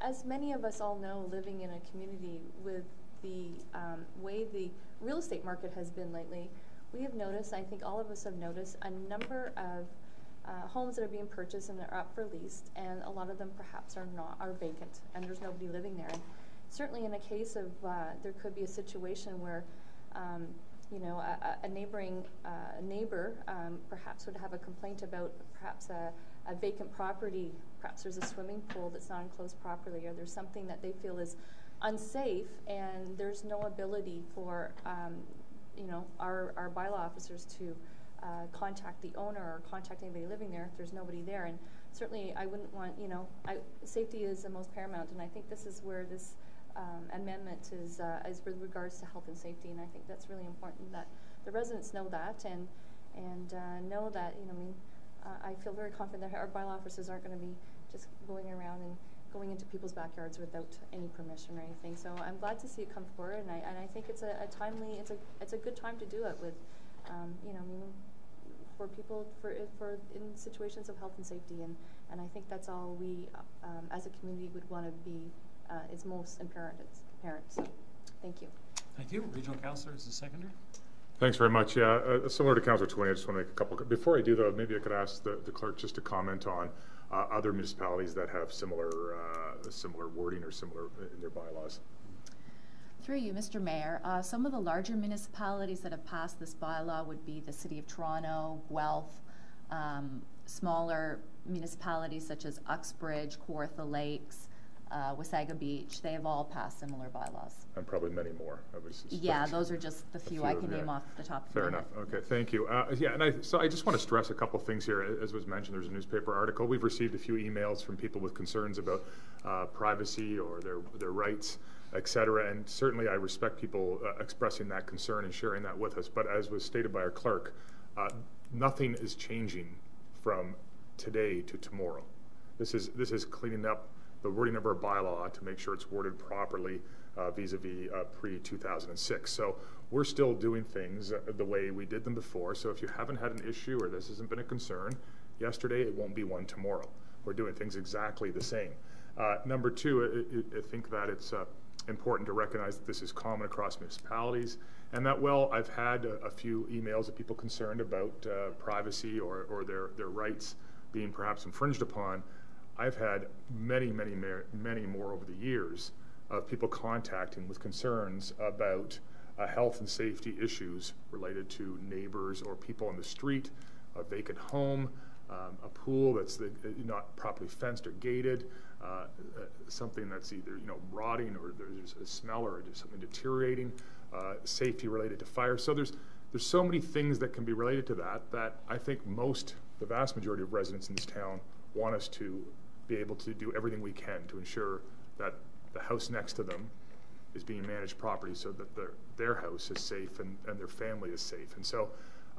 as many of us all know, living in a community with the way the real estate market has been lately, we have noticed, I think all of us have noticed, a number of homes that are being purchased and they're up for lease, and a lot of them perhaps are vacant, and there's nobody living there. And certainly in a case of, there could be a situation where you know, a neighbor perhaps would have a complaint about perhaps a vacant property. Perhaps there's a swimming pool that's not enclosed properly, or there's something that they feel is unsafe, and there's no ability for you know, our bylaw officers to contact the owner or contact anybody living there if there's nobody there. And certainly I wouldn't want, you know, safety is the most paramount, and I think this is where this amendment is with regards to health and safety, and I think that's really important that the residents know that and know that, you know, I mean, I feel very confident that our bylaw officers aren't going to be just going around and going into people's backyards without any permission or anything. So I'm glad to see it come forward, and I think it's a timely, it's a good time to do it with, you know, I mean, for people for in situations of health and safety, and I think that's all we as a community would want to be. Is most apparent. So, thank you. Thank you. Regional Councillor is the seconder. Thanks very much. Yeah, similar to Councillor Twinney, I just want to make a couple. Before I do though, maybe I could ask the clerk just to comment on other municipalities that have similar wording or similar in their bylaws. Through you, Mr. Mayor, some of the larger municipalities that have passed this bylaw would be the City of Toronto, Guelph, smaller municipalities such as Uxbridge, Kawartha Lakes, Wasaga Beach. They have all passed similar bylaws. And probably many more. Yeah, those are just the few I can name off the top of my head. Fair enough. Okay, thank you. Yeah, and so I just want to stress a couple things here. As was mentioned, there's a newspaper article. We've received a few emails from people with concerns about privacy or their rights, etc. And certainly I respect people expressing that concern and sharing that with us. But as was stated by our clerk, nothing is changing from today to tomorrow. This is cleaning up the wording of our bylaw to make sure it's worded properly vis-a-vis pre-2006. So we're still doing things the way we did them before. So if you haven't had an issue or this hasn't been a concern yesterday, it won't be one tomorrow. We're doing things exactly the same. Number two, I think that it's important to recognize that this is common across municipalities, and that, well, I've had a few emails of people concerned about privacy or their rights being perhaps infringed upon. I've had many more over the years of people contacting with concerns about health and safety issues related to neighbors or people on the street, a vacant home, a pool that's not properly fenced or gated, something that's either rotting or there's a smell or there's something deteriorating, safety related to fire. So there's so many things that can be related to that I think the vast majority of residents in this town want us to be able to do everything we can to ensure that the house next to them is being managed properly so that their house is safe and their family is safe. And so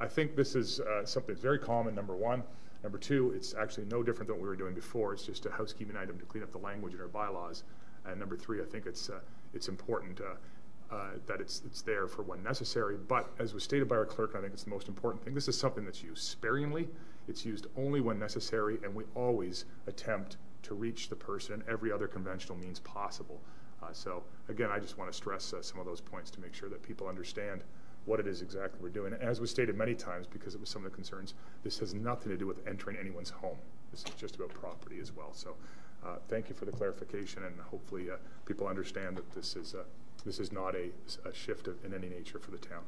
I think this is something that's very common, number one. Number two, it's actually no different than what we were doing before. It's just a housekeeping item to clean up the language in our bylaws. And number three, I think it's important that it's there for when necessary. But as was stated by our clerk, and I think it's the most important thing, this is something that's used sparingly. It's used only when necessary, and we always attempt to reach the person in every other conventional means possible. So again, I just want to stress some of those points to make sure that people understand what it is exactly we're doing. And as was stated many times, because it was some of the concerns, this has nothing to do with entering anyone's home. This is just about property as well. So thank you for the clarification, and hopefully people understand that this is not a shift in any nature for the town.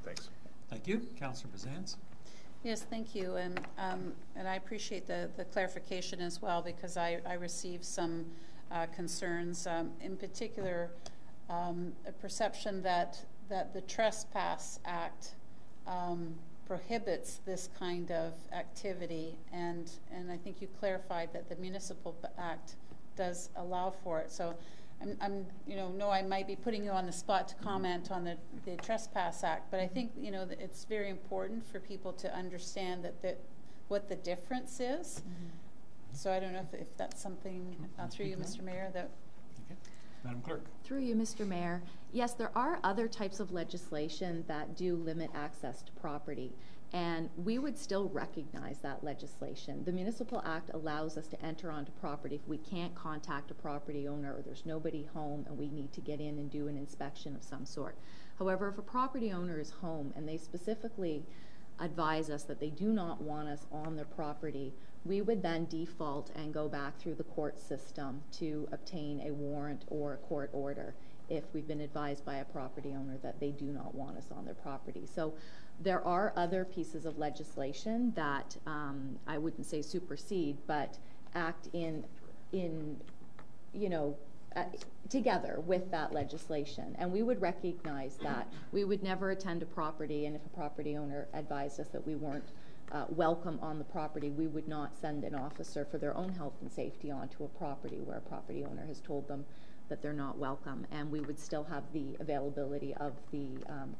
Thanks. Thank you. Councillor Bazans. Yes, thank you, and I appreciate the clarification as well, because I received some concerns, in particular a perception that the Trespass Act prohibits this kind of activity, and I think you clarified that the Municipal Act does allow for it. So I'm I might be putting you on the spot to comment on the Trespass Act, but I think that it's very important for people to understand what the difference is. Mm-hmm. So I don't know if that's something through you, Mr. Mayor, that. Okay. Madam Clerk. Through you, Mr. Mayor. Yes, there are other types of legislation that do limit access to property. And we would still recognize that legislation. The Municipal Act allows us to enter onto property if we can't contact a property owner or there's nobody home and we need to get in and do an inspection of some sort. However, if a property owner is home and they specifically advise us that they do not want us on their property, we would then default and go back through the court system to obtain a warrant or a court order if we've been advised by a property owner that they do not want us on their property. So there are other pieces of legislation that I wouldn't say supersede, but act in together with that legislation. And we would recognize that. We would never attend a property, and if a property owner advised us that we weren't welcome on the property, we would not send an officer for their own health and safety onto a property where a property owner has told them that they're not welcome. And we would still have the availability of the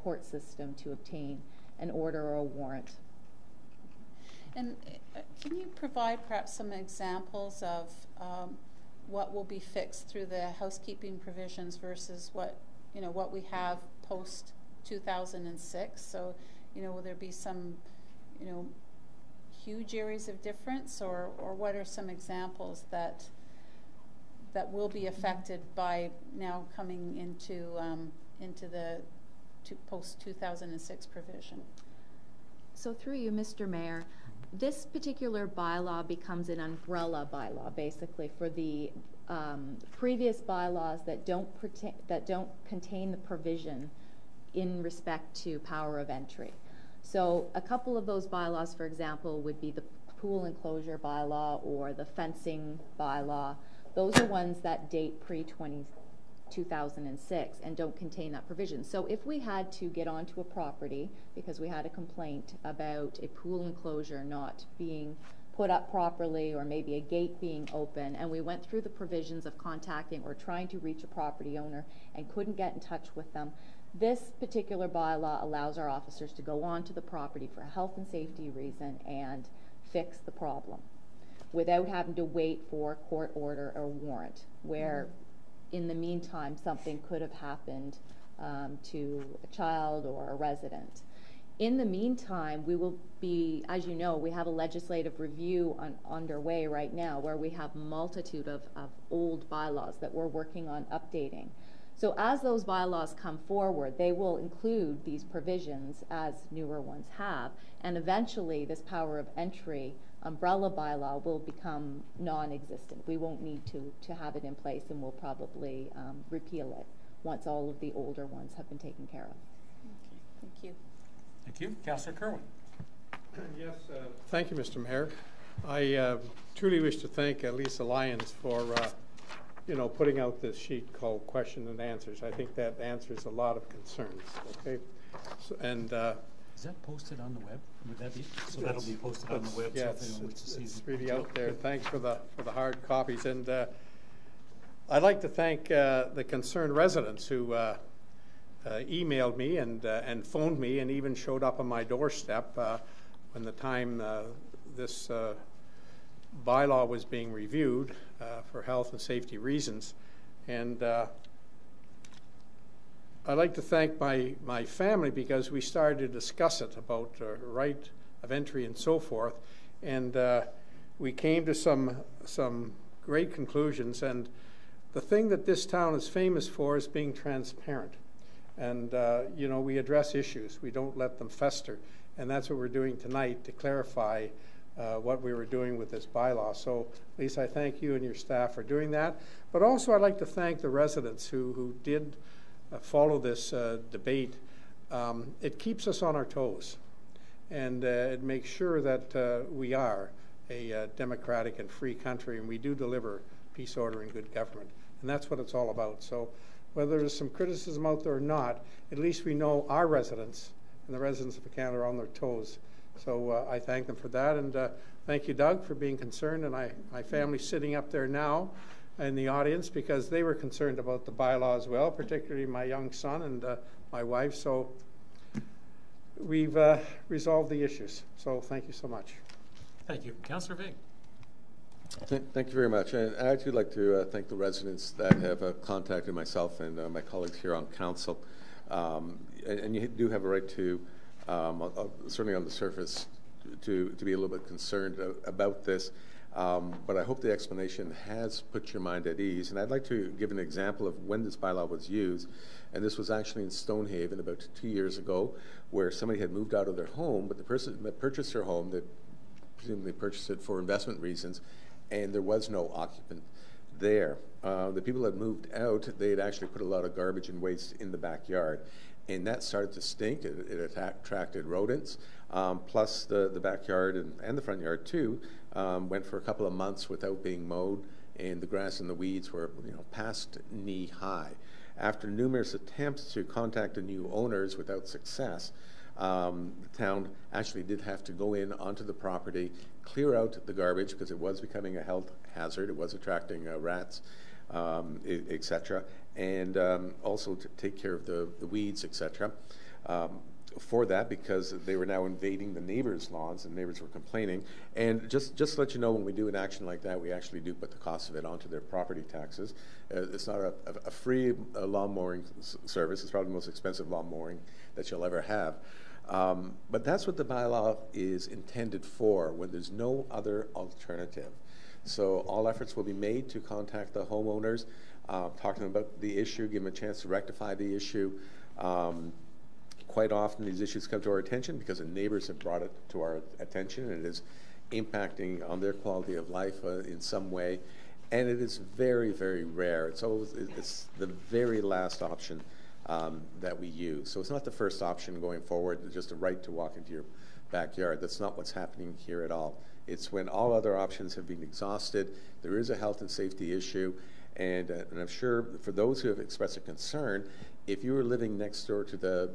court system to obtain an order or a warrant. And can you provide perhaps some examples of what will be fixed through the housekeeping provisions versus what we have post 2006? So, will there be some, huge areas of difference, or what are some examples that will be affected by now coming into the post 2006 provision? So through you, Mr. Mayor, this particular bylaw becomes an umbrella bylaw, basically, for the previous bylaws that don't contain the provision in respect to power of entry. So a couple of those bylaws, for example, would be the pool enclosure bylaw or the fencing bylaw. Those are ones that date pre-2006 and don't contain that provision. So if we had to get onto a property because we had a complaint about a pool enclosure not being put up properly or maybe a gate being open, and we went through the provisions of contacting or trying to reach a property owner and couldn't get in touch with them, this particular bylaw allows our officers to go onto the property for a health and safety reason and fix the problem without having to wait for a court order or warrant, where in the meantime something could have happened to a child or a resident. In the meantime, we will be, as you know, we have a legislative review underway right now where we have a multitude of old bylaws that we're working on updating. So as those bylaws come forward, they will include these provisions as newer ones have, and eventually this power of entry umbrella bylaw will become non-existent. We won't need to have it in place, and we'll probably repeal it once all of the older ones have been taken care of. Okay, thank you. Thank you. Councillor Kerwin. Yes, thank you, Mr. Mayor. I truly wish to thank Lisa Lyons for putting out this sheet called Question and Answers. I think that answers a lot of concerns. Okay, so, and is that posted on the web? Would that be so? That'll be posted on the web. Yes, so it's really out there. Thanks for the hard copies, and I'd like to thank the concerned residents who emailed me and phoned me and even showed up on my doorstep when the time this bylaw was being reviewed for health and safety reasons. And I'd like to thank my family because we started to discuss it about right of entry and so forth, and we came to some great conclusions. And the thing that this town is famous for is being transparent. And we address issues. We don't let them fester. And that's what we're doing tonight to clarify what we were doing with this bylaw. So, Lisa, I thank you and your staff for doing that. But also I'd like to thank the residents who did follow this debate. It keeps us on our toes. And it makes sure that we are a democratic and free country, and we do deliver peace, order, and good government. And that's what it's all about. So whether there's some criticism out there or not, at least we know our residents and the residents of Canada are on their toes. So I thank them for that, and thank you, Doug, for being concerned, and my family's sitting up there now in the audience because they were concerned about the bylaw as well, particularly my young son and my wife. So we've resolved the issues. So thank you so much. Thank you. Councillor Vig. Thank you very much. And I'd actually like to thank the residents that have contacted myself and my colleagues here on council. And you do have a right to certainly on the surface, to be a little bit concerned about this. But I hope the explanation has put your mind at ease. And I'd like to give an example of when this bylaw was used. And this was actually in Stonehaven about 2 years ago, where somebody had moved out of their home, but the person that purchased their home, that presumably purchased it for investment reasons, and there was no occupant there. The people that moved out, they had actually put a lot of garbage and waste in the backyard. And that started to stink. It attracted rodents. Plus the backyard and the front yard too went for a couple of months without being mowed, and the grass and the weeds were past knee high. After numerous attempts to contact the new owners without success, the town actually did have to go in onto the property, clear out the garbage because it was becoming a health hazard. It was attracting rats, etc., and also to take care of the weeds, etc. For that, because they were now invading the neighbors' lawns, and neighbors were complaining. And just to let you know, when we do an action like that, we actually do put the cost of it onto their property taxes. It's not a free lawn mowing service. It's probably the most expensive lawn mowing that you'll ever have. But that's what the bylaw is intended for, when there's no other alternative. So all efforts will be made to contact the homeowners, talk to them about the issue, give them a chance to rectify the issue. Quite often these issues come to our attention because the neighbors have brought it to our attention, and it is impacting on their quality of life in some way. And it is very, very rare. It's the very last option that we use. So it's not the first option going forward, it's just a right to walk into your backyard. That's not what's happening here at all. It's when all other options have been exhausted, there is a health and safety issue, and I'm sure for those who have expressed a concern, if you were living next door to the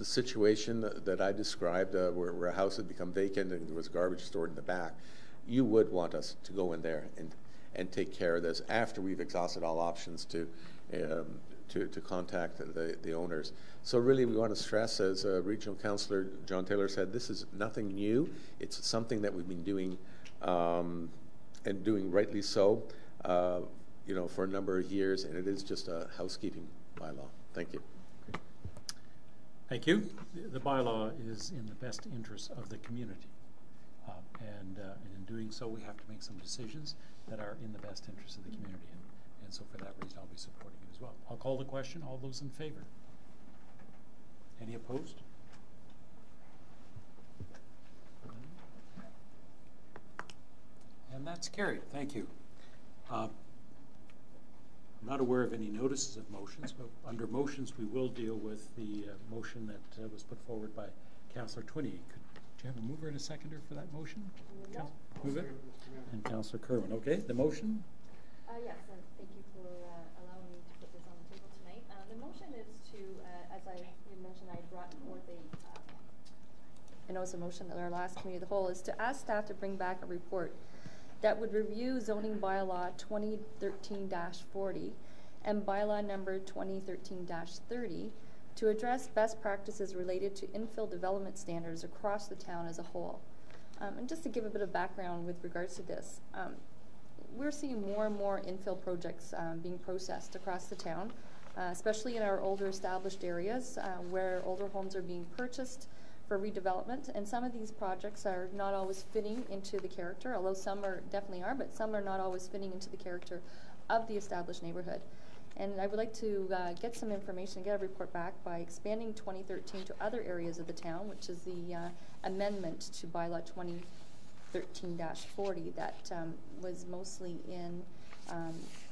situation that I described, where a house had become vacant and there was garbage stored in the back, you would want us to go in there and take care of this after we've exhausted all options to contact the owners. So really we want to stress, as Regional Councillor John Taylor said, this is nothing new. It's something that we've been doing and doing rightly so for a number of years, and it is just a housekeeping bylaw. Thank you. Thank you. The bylaw is in the best interest of the community. And in doing so, we have to make some decisions that are in the best interest of the community. And so for that reason, I'll be supporting it as well. I'll call the question. All those in favor? Any opposed? And that's carried. Thank you. I'm not aware of any notices of motions, but under motions we will deal with the motion that was put forward by Councillor Twinney. Do you have a mover and a seconder for that motion? Yeah. Move it. And Councillor Kerwin. Okay, the motion? Yes, and thank you for allowing me to put this on the table tonight. The motion is to, as you mentioned, I brought forth I know it's a motion at our last committee of the whole, is to ask staff to bring back a report that would review zoning bylaw 2013-40 and bylaw number 2013-30 to address best practices related to infill development standards across the town as a whole. And just to give a bit of background with regards to this, we're seeing more and more infill projects being processed across the town, especially in our older established areas where older homes are being purchased for redevelopment, and some of these projects are not always fitting into the character, although some definitely are, but some are not always fitting into the character of the established neighborhood. And I would like to get some information, get a report back by expanding 2013 to other areas of the town, which is the amendment to bylaw 2013-40 that was mostly in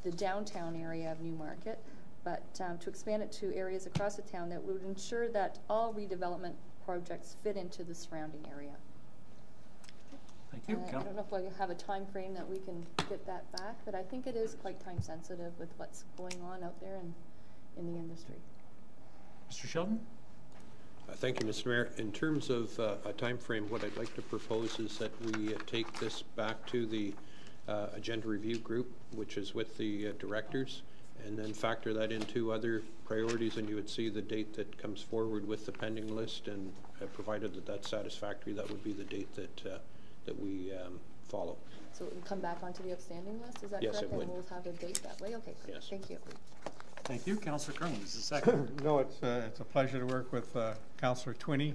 the downtown area of Newmarket, but to expand it to areas across the town that would ensure that all redevelopment projects fit into the surrounding area. Thank you. I don't know if I have a time frame that we can get that back, but I think it is quite time sensitive with what's going on out there in the industry. Mr. Sheldon? Thank you, Mr. Mayor. In terms of a time frame, what I'd like to propose is that we take this back to the agenda review group, which is with the directors, and then factor that into other priorities, and you would see the date that comes forward with the pending list, and provided that that's satisfactory, that would be the date that we follow. So it will come back onto the outstanding list, is that yes, correct? It would. And we'll have a date that way? Okay, great. Yes. Thank you. Thank you. Councillor Kerwin is the second. No, it's a pleasure to work with Councillor Twinney.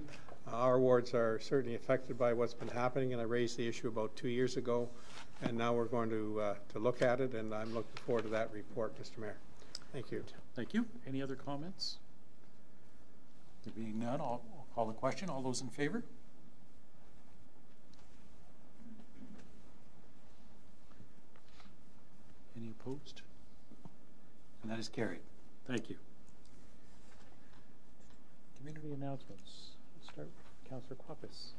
Our wards are certainly affected by what's been happening, and I raised the issue about 2 years ago, and now we're going to look at it, and I'm looking forward to that report, Mr. Mayor. Thank you. Thank you. Any other comments? There being none, I'll call the question. All those in favor? Any opposed? And that is carried. Thank you. Community announcements. Let's start with Councillor Quapis.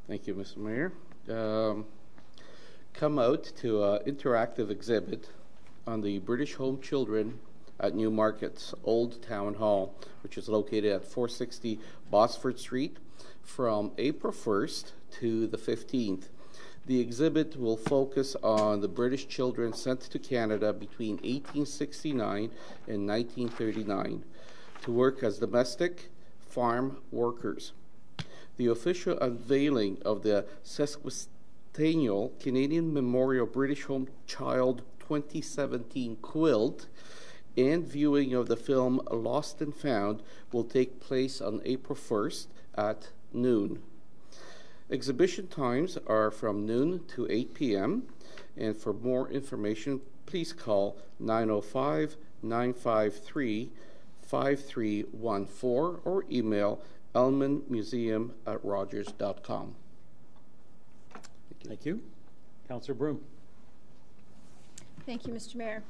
Thank you, Mr. Mayor. Come out to an interactive exhibit on the British Home Children at Newmarket's Old Town Hall, which is located at 460 Bosford Street, from April 1st to the 15th. The exhibit will focus on the British children sent to Canada between 1869 and 1939 to work as domestic farm workers. The official unveiling of the sesquicentennial Canadian Memorial British Home Child 2017 quilt and viewing of the film Lost and Found will take place on April 1st at noon. Exhibition times are from noon to 8 p.m. and for more information, please call 905-953-5314 or email elmanmuseum@rogers.com. Thank you. Councillor Broom. Thank you, Mr. Mayor.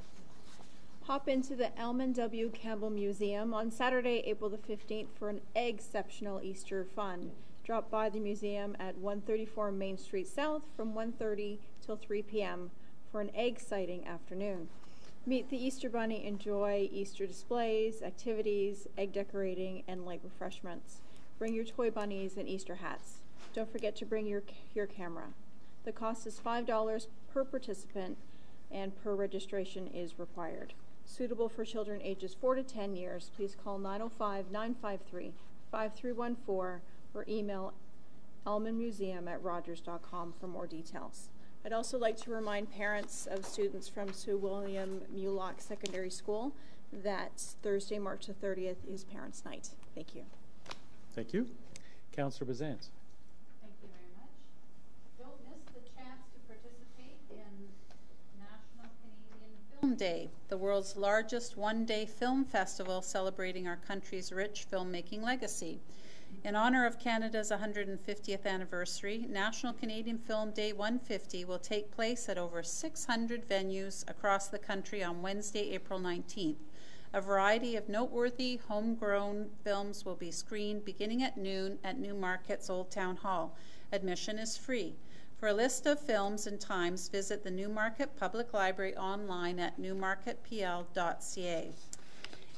Hop into the Elman W. Campbell Museum on Saturday, April the 15th for an exceptional Easter fun. Drop by the museum at 134 Main Street South from 1:30 till 3 p.m. for an egg-sighting afternoon. Meet the Easter Bunny, enjoy Easter displays, activities, egg decorating, and light refreshments. Bring your toy bunnies and Easter hats. Don't forget to bring your camera. The cost is $5 per participant and per registration is required. Suitable for children ages 4 to 10 years. Please call 905-953-5314 or email elmanmuseum@rogers.com for more details. I'd also like to remind parents of students from Sir William Mulock Secondary School that Thursday, March the 30th is Parents' Night. Thank you. Thank you. Councillor Bazance. Thank you very much. Don't miss the chance to participate in National Canadian Film Day, the world's largest one-day film festival celebrating our country's rich filmmaking legacy. In honor of Canada's 150th anniversary, National Canadian Film Day 150 will take place at over 600 venues across the country on Wednesday, April 19th. A variety of noteworthy homegrown films will be screened beginning at noon at Newmarket's Old Town Hall. Admission is free. For a list of films and times, visit the Newmarket Public Library online at newmarketpl.ca.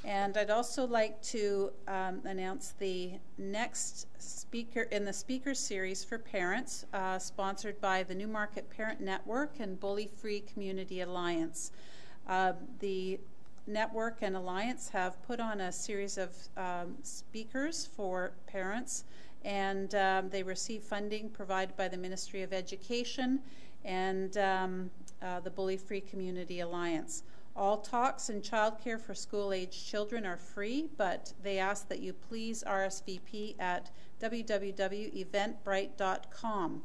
And I'd also like to announce the next speaker in the speaker series for parents, sponsored by the Newmarket Parent Network and Bully Free Community Alliance. The Network and Alliance have put on a series of speakers for parents, and they receive funding provided by the Ministry of Education and the Bully Free Community Alliance. All talks and childcare for school-aged children are free, but they ask that you please RSVP at www.eventbrite.com.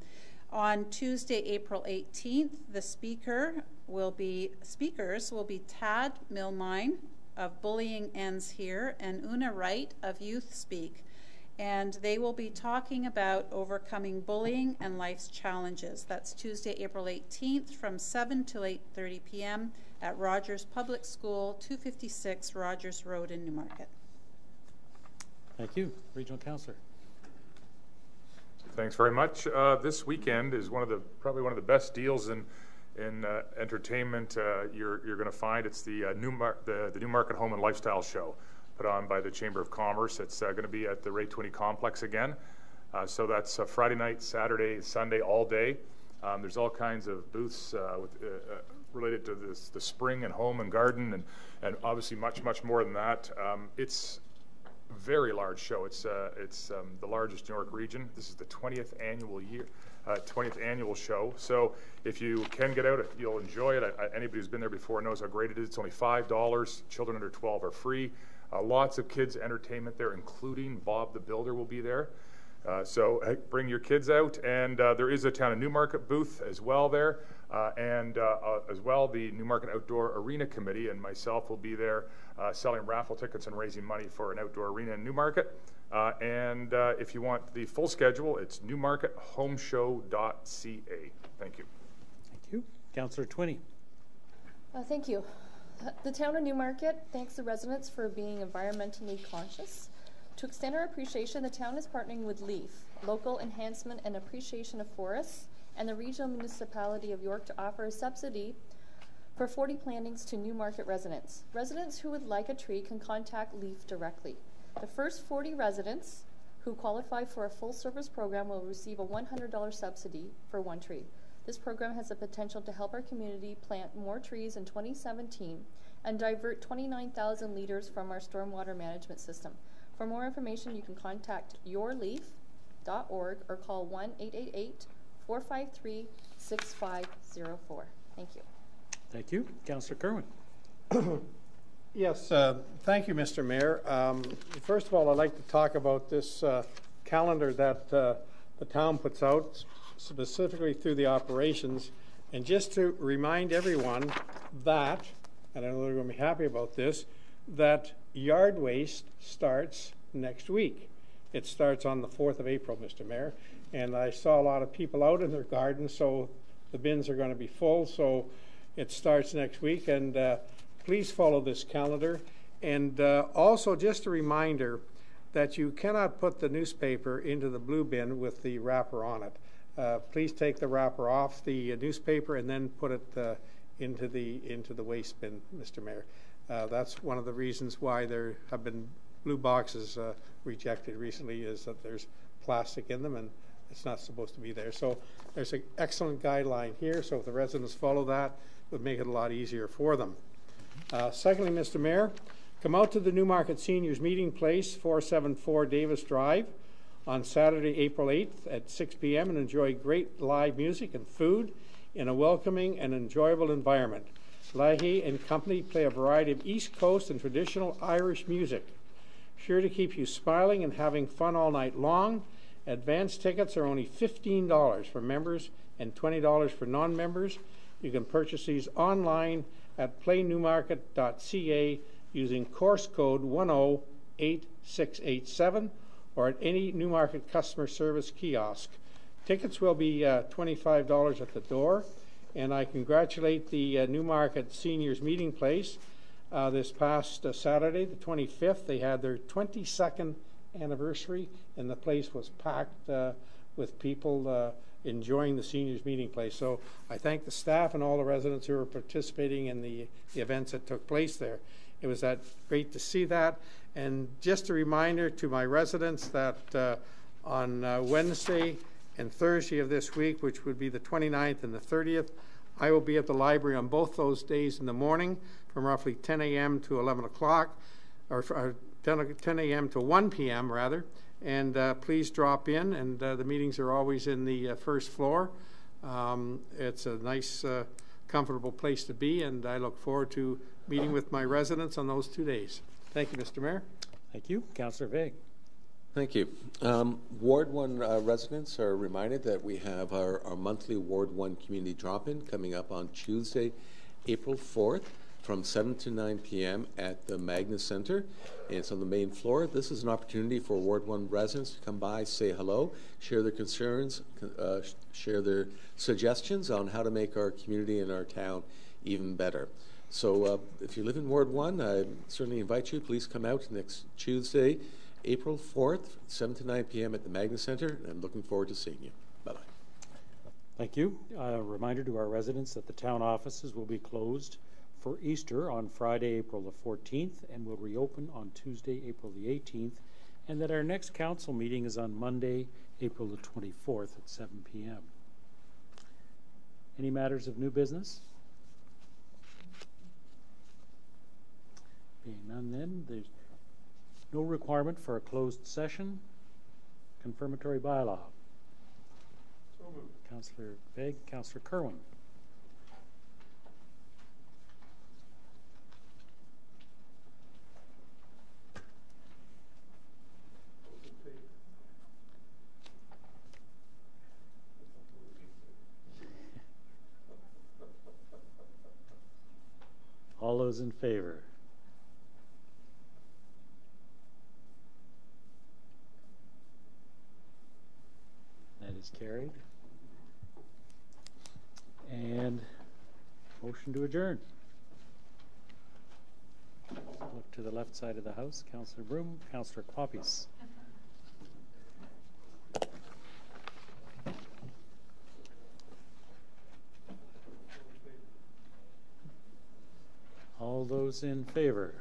On Tuesday, April 18th, the speakers will be Tad Milmine of Bullying Ends Here and Una Wright of Youth Speak. And they will be talking about overcoming bullying and life's challenges. That's Tuesday, April 18th from 7 till 8:30 p.m. at Rogers Public School, 256 Rogers Road in Newmarket. Thank you. Regional Councillor. Thanks very much. This weekend is probably one of the best deals in entertainment you're going to find. It's the Newmarket Home and Lifestyle Show, put on by the Chamber of Commerce. It's going to be at the Ray 20 Complex again. So that's Friday night, Saturday, Sunday, all day. There's all kinds of booths related to the spring and home and garden, and obviously much more than that. It's a very large show. It's the largest New York region. This is the 20th annual 20th annual show. So if you can get out, you'll enjoy it. Anybody who's been there before knows how great it is. It's only $5. Children under 12 are free. Lots of kids' entertainment there, including Bob the Builder will be there. So bring your kids out, and there is a Town of Newmarket booth as well there, and as well the Newmarket Outdoor Arena Committee and myself will be there selling raffle tickets and raising money for an outdoor arena in Newmarket. And if you want the full schedule, it's newmarkethomeshow.ca. Thank you. Thank you. Councillor Twinney. Thank you. The Town of Newmarket thanks the residents for being environmentally conscious. To extend our appreciation, the town is partnering with LEAF, Local Enhancement and Appreciation of Forests, and the Regional Municipality of York to offer a subsidy for 40 plantings to Newmarket residents. Residents who would like a tree can contact LEAF directly. The first 40 residents who qualify for a full-service program will receive a $100 subsidy for one tree. This program has the potential to help our community plant more trees in 2017 and divert 29,000 liters from our stormwater management system. For more information, you can contact yourleaf.org or call 1-888-453-6504. Thank you. Thank you. Councillor Kerwin. Yes, thank you, Mr. Mayor. First of all, I'd like to talk about this calendar that the town puts out, specifically through the operations, and just to remind everyone that, and I know they're going to be happy about this, that yard waste starts next week. It starts on the 4th of April, Mr. Mayor, and I saw a lot of people out in their gardens, so the bins are going to be full, so it starts next week, and please follow this calendar. And also just a reminder that you cannot put the newspaper into the blue bin with the wrapper on it. Please take the wrapper off the newspaper and then put it into the waste bin, Mr. Mayor. That's one of the reasons why there have been blue boxes rejected recently, is that there's plastic in them and it's not supposed to be there. So there's an excellent guideline here, so if the residents follow that, it would make it a lot easier for them. Secondly, Mr. Mayor, come out to the Newmarket Seniors Meeting Place, 474 Davis Drive, on Saturday, April 8th at 6 p.m. and enjoy great live music and food in a welcoming and enjoyable environment. Leahy and company play a variety of East Coast and traditional Irish music, sure to keep you smiling and having fun all night long. Advance tickets are only $15 for members and $20 for non-members. You can purchase these online at playnewmarket.ca using course code 108687 or at any Newmarket customer service kiosk. Tickets will be $25 at the door, and I congratulate the Newmarket Seniors Meeting Place. This past Saturday, the 25th, they had their 22nd anniversary, and the place was packed with people enjoying the Seniors Meeting Place. So I thank the staff and all the residents who were participating in the events that took place there. It was great to see that. And just a reminder to my residents that on Wednesday and Thursday of this week, which would be the 29th and the 30th, I will be at the library on both those days in the morning from roughly 10 a.m. to 11 o'clock, or 10 a.m. to 1 p.m. rather. And please drop in, and the meetings are always in the first floor. It's a nice, comfortable place to be, and I look forward to meeting with my residents on those 2 days. Thank you, Mr. Mayor. Thank you. Councillor Vague. Thank you. Ward 1 residents are reminded that we have our monthly Ward 1 community drop-in coming up on Tuesday, April 4th from 7 to 9 p.m. at the Magna Center. It's on the main floor. This is an opportunity for Ward 1 residents to come by, say hello, share their concerns, share their suggestions on how to make our community and our town even better. So if you live in Ward 1, I certainly invite you. Please come out next Tuesday, April 4th, 7 to 9 p.m. at the Magna Center. I'm looking forward to seeing you. Bye-bye. Thank you. A reminder to our residents that the town offices will be closed for Easter on Friday, April the 14th, and will reopen on Tuesday, April the 18th, and that our next council meeting is on Monday, April the 24th at 7 p.m. Any matters of new business? Being none, then, there's no requirement for a closed session. Confirmatory bylaw. So moved. Councillor Begg. Councillor Kerwin. All those in favor? That is carried. And motion to adjourn. Look to the left side of the house. Councillor Broom, Councillor Kloppies. All those in favor?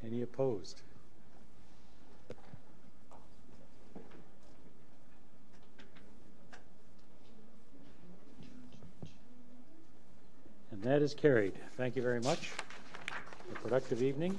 Any opposed? And that is carried. Thank you very much. A productive evening.